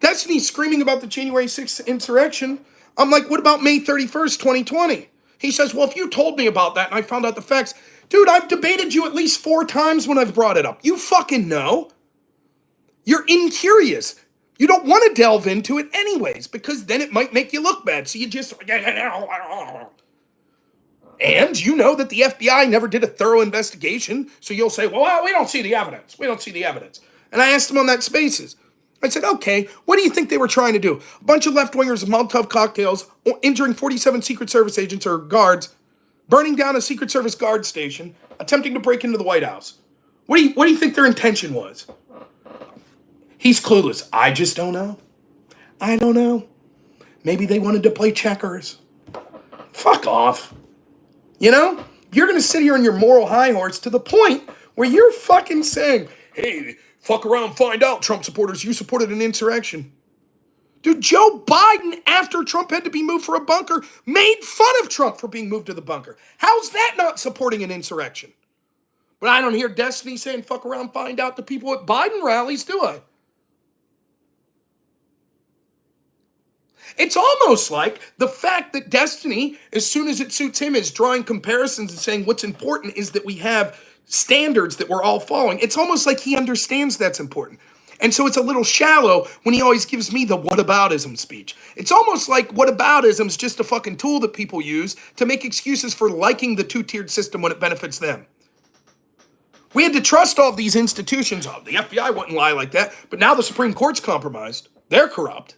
Speaker 1: Destiny's screaming about the January 6th insurrection. I'm like, what about May 31st, 2020? He says, well, if you told me about that and I found out the facts, dude, I've debated you at least 4 times when I've brought it up. You fucking know. You're incurious. You don't want to delve into it anyways, because then it might make you look bad. So you just... And you know that the FBI never did a thorough investigation, so you'll say, well, we don't see the evidence. We don't see the evidence. And I asked him on that Spaces. I said, okay, what do you think they were trying to do? A bunch of left-wingers, Molotov cocktails, injuring 47 Secret Service agents or guards, burning down a Secret Service guard station, attempting to break into the White House. What do you think their intention was? He's clueless. I just don't know. I don't know. Maybe they wanted to play checkers. Fuck off. You know? You're going to sit here on your moral high horse to the point where you're fucking saying, hey, fuck around, find out, Trump supporters, you supported an insurrection. Dude, Joe Biden, after Trump had to be moved for a bunker, made fun of Trump for being moved to the bunker. How's that not supporting an insurrection? But I don't hear Destiny saying fuck around, find out to people at Biden rallies, do I? It's almost like the fact that Destiny, as soon as it suits him, is drawing comparisons and saying what's important is that we have standards that we're all following. It's almost like he understands that's important. And so it's a little shallow when he always gives me the whataboutism speech. It's almost like whataboutism is just a fucking tool that people use to make excuses for liking the two-tiered system when it benefits them. We had to trust all of these institutions. Oh, the FBI wouldn't lie like that. But now the Supreme Court's compromised. They're corrupt.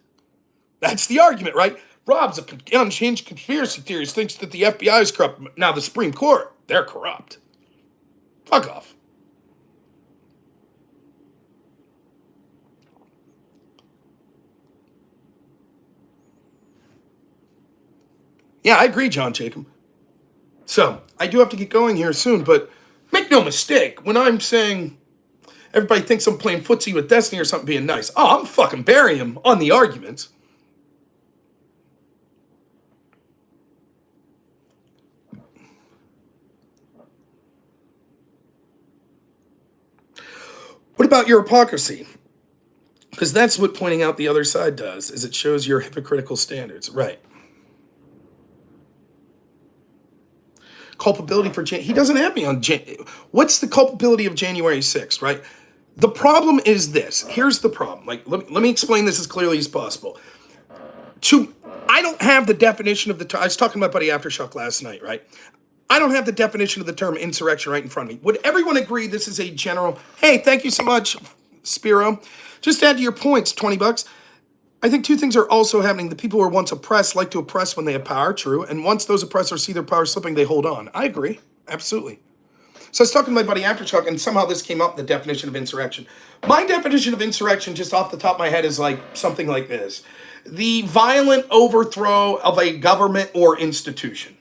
Speaker 1: That's the argument, right? Rob's an unhinged conspiracy theorist, thinks that the FBI is corrupt. Now the Supreme Court, they're corrupt. Fuck off. Yeah, I agree, John Jacob. So, I do have to get going here soon, but make no mistake, when I'm saying everybody thinks I'm playing footsie with Destiny or something being nice, I'm fucking burying him on the arguments. What about your hypocrisy? Because that's what pointing out the other side does, is it shows your hypocritical standards. Right. Culpability for he doesn't have me on what's the culpability of January 6th, right? The problem is this. Here's the problem. Like, let me explain this as clearly as possible. I don't have the definition of the term. I was talking to my buddy Aftershock last night, right? I don't have the definition of the term insurrection right in front of me. Would everyone agree this is a general, hey, thank you so much, Spiro. Just to add to your points, $20. I think 2 things are also happening. The people who are once oppressed like to oppress when they have power, true. And once those oppressors see their power slipping, they hold on. I agree, absolutely. So I was talking to my buddy Aftershock, and somehow this came up, the definition of insurrection. My definition of insurrection, just off the top of my head, is like something like this. The violent overthrow of a government or institution.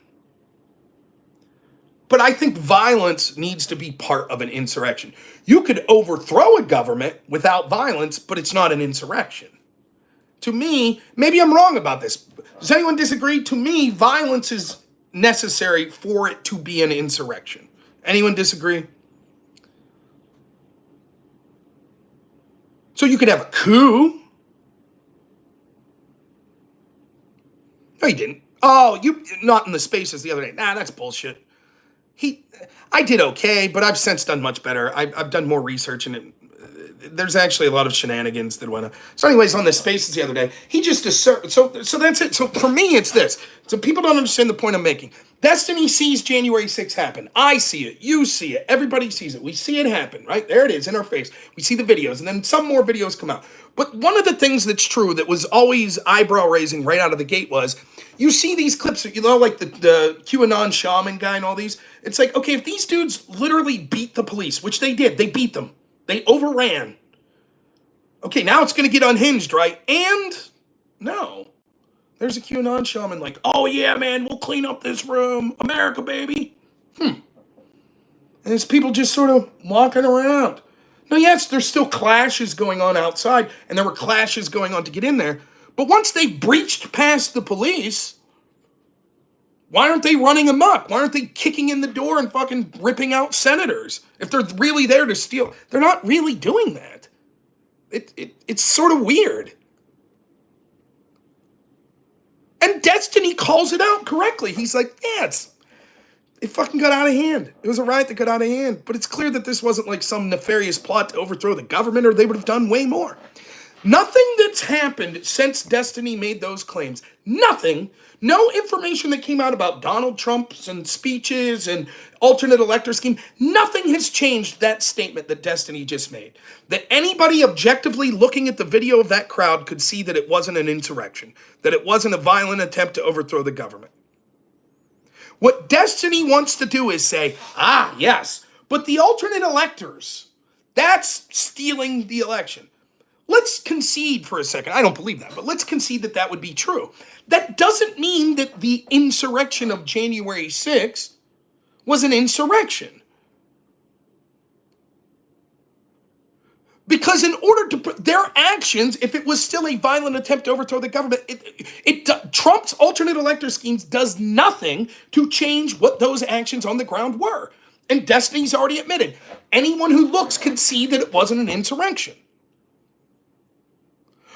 Speaker 1: But I think violence needs to be part of an insurrection. You could overthrow a government without violence, but it's not an insurrection. To me, maybe I'm wrong about this. Does anyone disagree? To me, violence is necessary for it to be an insurrection. Anyone disagree? So you could have a coup. No, he didn't. Oh, you not in the Spaces the other day. Nah, that's bullshit. I did okay, but I've since done much better. I've done more research, and there's actually a lot of shenanigans that went on. So anyways, on the Spaces the other day, he just asserted, so that's it. So for me, it's this. So people don't understand the point I'm making. Destiny sees January 6th happen. I see it. You see it. Everybody sees it. We see it happen, right? There it is in our face. We see the videos, and then some more videos come out. But one of the things that's true that was always eyebrow raising right out of the gate was, you see these clips, you know, like the QAnon shaman guy and all these. It's like, okay, if these dudes literally beat the police, which they did, they beat them. They overran. Okay, now it's going to get unhinged, right? And no. There's a QAnon shaman like, oh yeah, man, we'll clean up this room. America, baby. And there's people just sort of walking around. Now, yes, there's still clashes going on outside, and there were clashes going on to get in there. But once they breached past the police, why aren't they running amok? Why aren't they kicking in the door and fucking ripping out senators? If they're really there to steal, they're not really doing that. It's sort of weird. And Destiny calls it out correctly. He's like, yeah, it fucking got out of hand. It was a riot that got out of hand. But it's clear that this wasn't like some nefarious plot to overthrow the government, or they would have done way more. Nothing that's happened since Destiny made those claims, nothing, no information that came out about Donald Trump's and speeches and alternate elector scheme, nothing has changed that statement that Destiny just made. That anybody objectively looking at the video of that crowd could see that it wasn't an insurrection, that it wasn't a violent attempt to overthrow the government. What Destiny wants to do is say, yes, but the alternate electors, that's stealing the election. Let's concede for a second. I don't believe that, but let's concede that that would be true. That doesn't mean that the insurrection of January 6th was an insurrection. Because in order to their actions, if it was still a violent attempt to overthrow the government, Trump's alternate elector schemes does nothing to change what those actions on the ground were. And Destiny's already admitted, anyone who looks can see that it wasn't an insurrection.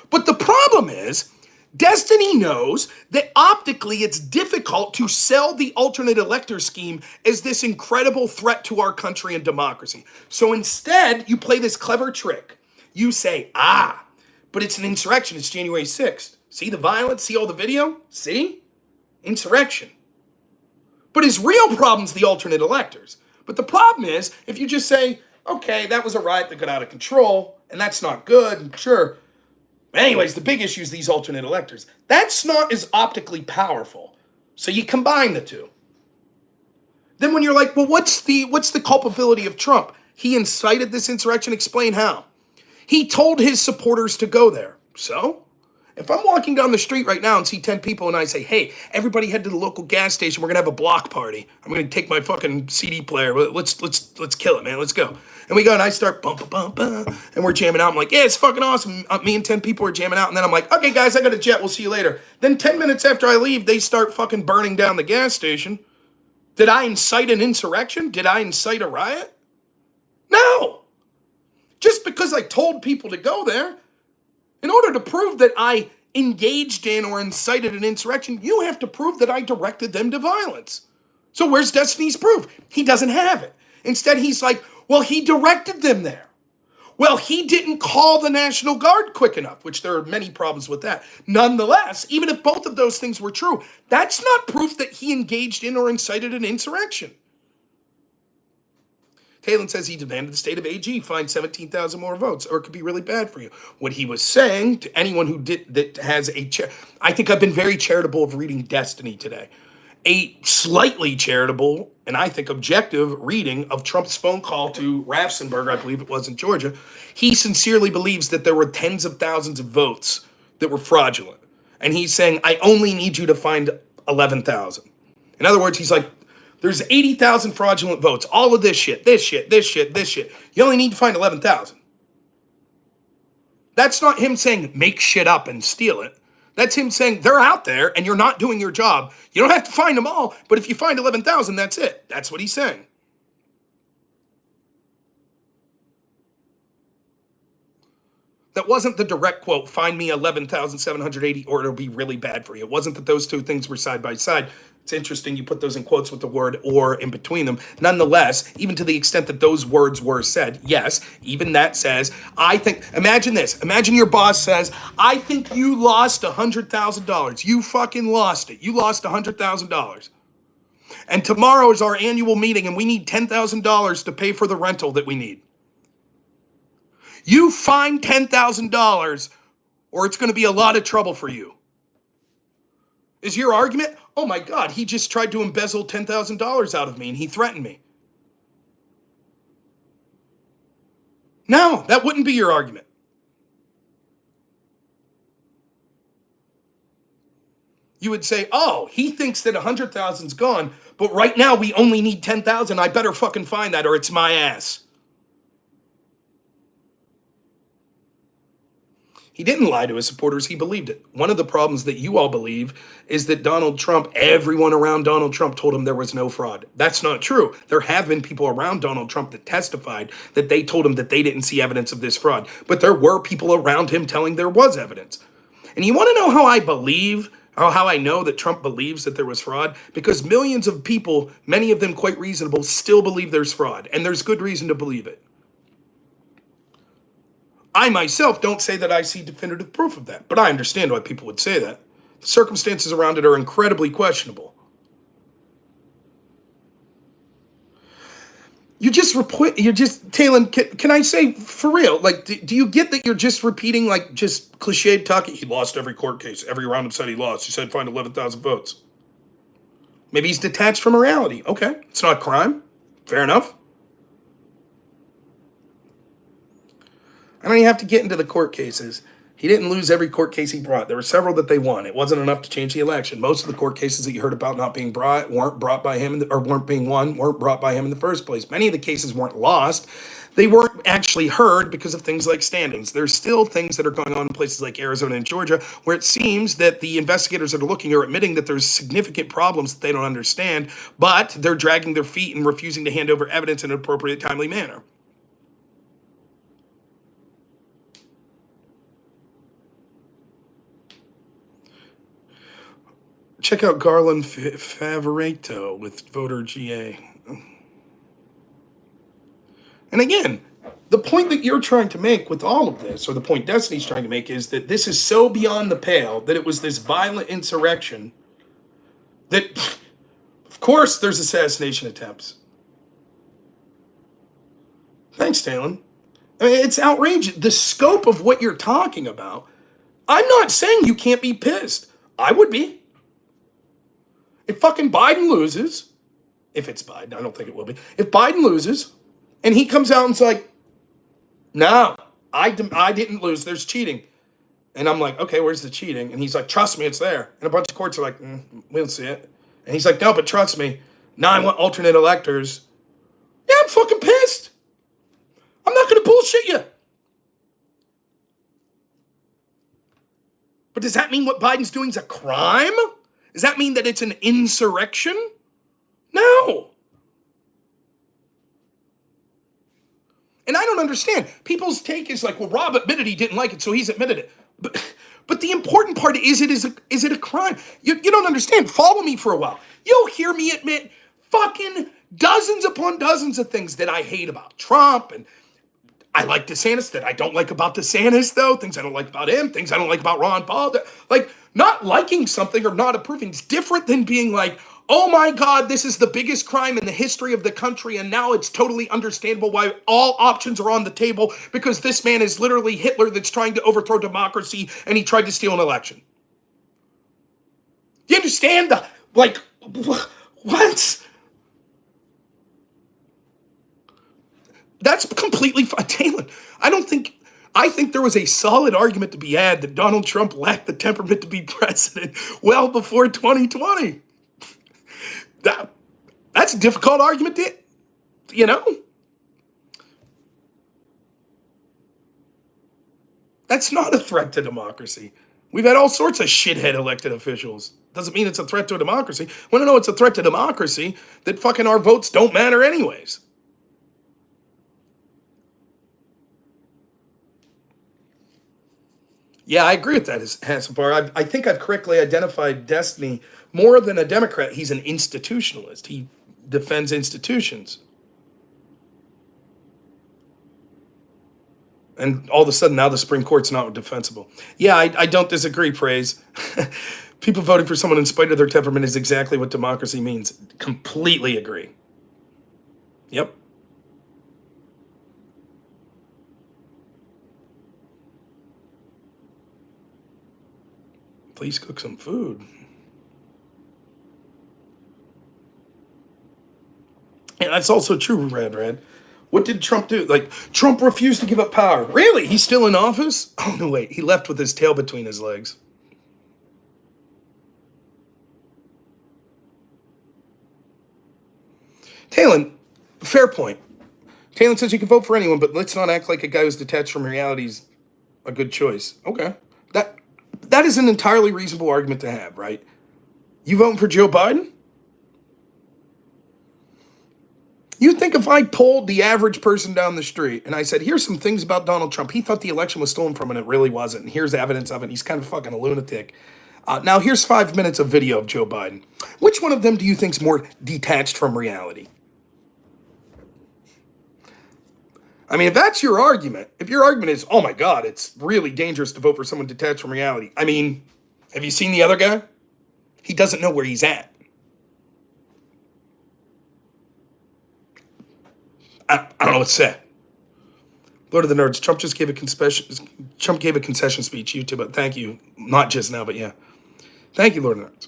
Speaker 1: But the problem is, Destiny knows that optically it's difficult to sell the alternate elector scheme as this incredible threat to our country and democracy. So instead, you play this clever trick. You say, but it's an insurrection. It's January 6th. See the violence? See all the video? See? Insurrection. But his real problem's the alternate electors. But the problem is, if you just say, okay, that was a riot that got out of control, and that's not good, sure. But anyways, the big issue is these alternate electors. That's not as optically powerful. So you combine the two. Then when you're like, well, what's the culpability of Trump? He incited this insurrection. Explain how. He told his supporters to go there. So if I'm walking down the street right now and see 10 people and I say, hey, everybody head to the local gas station. We're going to have a block party. I'm going to take my fucking CD player. Let's kill it, man. Let's go. And we go and I start bum, and we're jamming out. I'm like, yeah, it's fucking awesome. Me and 10 people are jamming out. And then I'm like, okay, guys, I got a jet. We'll see you later. Then 10 minutes after I leave, they start fucking burning down the gas station. Did I incite an insurrection? Did I incite a riot? No. Just because I told people to go there, in order to prove that I engaged in or incited an insurrection, you have to prove that I directed them to violence. So where's Destiny's proof? He doesn't have it. Instead, he's like, well, he directed them there. Well, he didn't call the National Guard quick enough, which there are many problems with that. Nonetheless, even if both of those things were true, that's not proof that he engaged in or incited an insurrection. Talon says he demanded the state of AG find 17,000 more votes, or it could be really bad for you. What he was saying to anyone who has I think I've been very charitable of reading Destiny today. A slightly charitable and I think objective reading of Trump's phone call to Raffensperger, I believe it was in Georgia. He sincerely believes that there were tens of thousands of votes that were fraudulent. And he's saying, I only need you to find 11,000. In other words, he's like, there's 80,000 fraudulent votes. All of this shit. You only need to find 11,000. That's not him saying, make shit up and steal it. That's him saying, they're out there and you're not doing your job. You don't have to find them all, but if you find 11,000, that's it. That's what he's saying. That wasn't the direct quote, find me 11,780 or it'll be really bad for you. It wasn't that those two things were side by side. It's interesting you put those in quotes with the word or in between them. Nonetheless, even to the extent that those words were said, yes, even that says, I think, imagine this. Imagine your boss says, I think you lost $100,000. You fucking lost it. You lost $100,000. And tomorrow is our annual meeting and we need $10,000 to pay for the rental that we need. You find $10,000 or it's going to be a lot of trouble for you. Is your argument, oh my God, he just tried to embezzle $10,000 out of me and he threatened me? No, that wouldn't be your argument. You would say, oh, he thinks that 100,000's gone, but right now we only need 10,000. I better fucking find that or it's my ass. He didn't lie to his supporters. He believed it. One of the problems that you all believe is that Donald Trump, everyone around Donald Trump told him there was no fraud. That's not true. There have been people around Donald Trump that testified that they told him that they didn't see evidence of this fraud. But there were people around him telling there was evidence. And you want to know how I believe, or how I know that Trump believes that there was fraud? Because millions of people, many of them quite reasonable, still believe there's fraud. And there's good reason to believe it. I myself don't say that I see definitive proof of that, but I understand why people would say that. The circumstances around it are incredibly questionable. Talon, can I say for real, like, do you get that you're just repeating like just cliched talking? He lost every court case. Every round said he lost. He said find 11,000 votes. Maybe he's detached from reality. Okay, it's not a crime. Fair enough. I don't even have to get into the court cases. He didn't lose every court case he brought. There were several that they won. It wasn't enough to change the election. Most of the court cases that you heard about not being brought weren't brought by him, or weren't being won, weren't brought by him in the first place. Many of the cases weren't lost. They weren't actually heard because of things like standings. There's still things that are going on in places like Arizona and Georgia where it seems that the investigators that are looking are admitting that there's significant problems that they don't understand, but they're dragging their feet and refusing to hand over evidence in an appropriate, timely manner. Check out Garland Favoreto with voter GA. And again, the point that you're trying to make with all of this, or the point Destiny's trying to make, is that this is so beyond the pale that it was this violent insurrection that, of course, there's assassination attempts. Thanks, Talon. I mean, it's outrageous. The scope of what you're talking about. I'm not saying you can't be pissed. I would be. If fucking Biden loses, if it's Biden, I don't think it will be. If Biden loses, and he comes out and is like, no, I didn't lose, there's cheating. And I'm like, okay, where's the cheating? And he's like, trust me, it's there. And a bunch of courts are like, we don't see it. And he's like, no, but trust me. Now I want alternate electors. Yeah, I'm fucking pissed. I'm not going to bullshit you. But does that mean what Biden's doing is a crime? Does that mean that it's an insurrection? No. And I don't understand. People's take is like, well, Rob admitted he didn't like it, so he's admitted it. But the important part is it a crime? You don't understand. Follow me for a while. You'll hear me admit fucking dozens upon dozens of things that I hate about Trump, and I like DeSantis that I don't like about DeSantis, though. Things I don't like about him. Things I don't like about Ron Paul. Like, not liking something or not approving is different than being like, oh my God, this is the biggest crime in the history of the country, and now it's totally understandable why all options are on the table because this man is literally Hitler that's trying to overthrow democracy and he tried to steal an election. You understand? What? That's completely fine. Talon, I think there was a solid argument to be had that Donald Trump lacked the temperament to be president well before 2020. That's a difficult argument to, That's not a threat to democracy. We've had all sorts of shithead elected officials. Doesn't mean it's a threat to democracy. Want to know it's a threat to democracy that fucking our votes don't matter anyways. Yeah, I agree with that, Hasselbar. I think I've correctly identified Destiny More than a Democrat, he's an institutionalist. He defends institutions. And all of a sudden, now the Supreme Court's not defensible. Yeah, I don't disagree, Praise. People voting for someone in spite of their temperament is exactly what democracy means. Completely agree. Yep. Please cook some food. And that's also true, Red. What did Trump do? Like, Trump refused to give up power. Really? He's still in office? Oh, no, wait. He left with his tail between his legs. Talon, fair point. Talon says you can vote for anyone, but let's not act like a guy who's detached from reality is a good choice. Okay. That is an entirely reasonable argument to have, right? You voting for Joe Biden? You think if I polled the average person down the street and I said, here's some things about Donald Trump, he thought the election was stolen from him and it really wasn't, and here's evidence of it, he's kind of fucking a lunatic. Now here's 5 minutes of video of Joe Biden. Which one of them do you think's more detached from reality? I mean, if that's your argument, if your argument is, oh my God, it's really dangerous to vote for someone detached from reality. I mean, have you seen the other guy? He doesn't know where he's at. I don't know what to say. Lord of the Nerds, Trump just gave a concession speech, YouTube, but thank you. Not just now, but yeah. Thank you, Lord of the Nerds.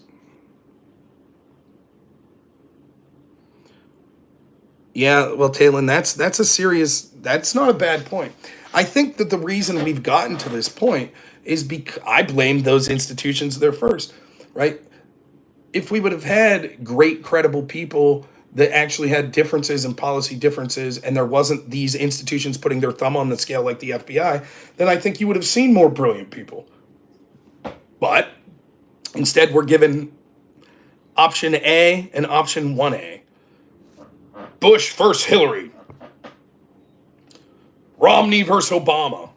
Speaker 1: Yeah, well, Talon, that's not a bad point. I think that the reason we've gotten to this point is because I blame those institutions there first, right? If we would have had great, credible people that actually had differences and policy differences, and there wasn't these institutions putting their thumb on the scale like the FBI, then I think you would have seen more brilliant people. But instead, we're given option A and option 1A. Bush versus Hillary. Romney versus Obama.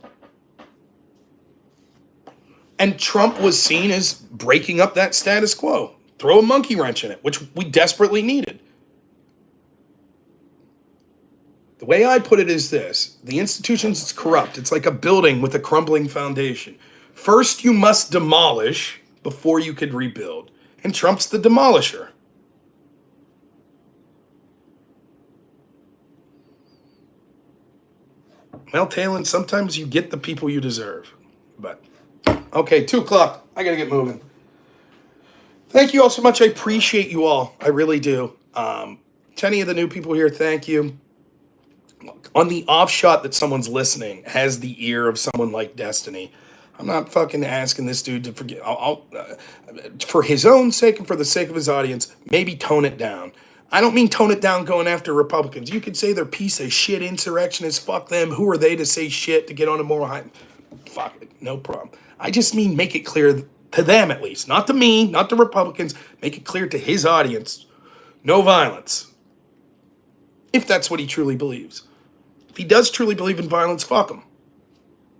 Speaker 1: And Trump was seen as breaking up that status quo. Throw a monkey wrench in it, which we desperately needed. The way I put it is this. The institutions is corrupt. It's like a building with a crumbling foundation. First, you must demolish before you could rebuild. And Trump's the demolisher. Well, Talon, sometimes you get the people you deserve. But, okay, 2 o'clock. I got to get moving. Thank you all so much. I appreciate you all. I really do. To any of the new people here, thank you. On the off shot that someone's listening has the ear of someone like Destiny, I'm not fucking asking this dude to forget. For his own sake and for the sake of his audience, maybe tone it down. I don't mean tone it down going after Republicans. You could say they're piece of shit insurrectionists. Fuck them. Who are they to say shit to get on a moral high? Fuck it. No problem. I just mean make it clear to them at least. Not to me, not to Republicans. Make it clear to his audience. No violence. If that's what he truly believes. If he does truly believe in violence, fuck him.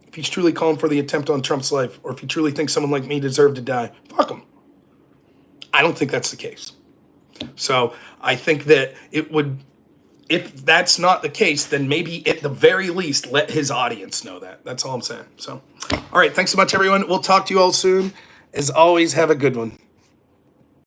Speaker 1: If he's truly calling for the attempt on Trump's life, or if he truly thinks someone like me deserved to die, fuck him. I don't think that's the case. So I think that it would, if that's not the case, then maybe at the very least, let his audience know that. That's all I'm saying. So, all right. Thanks so much, everyone. We'll talk to you all soon. As always, have a good one.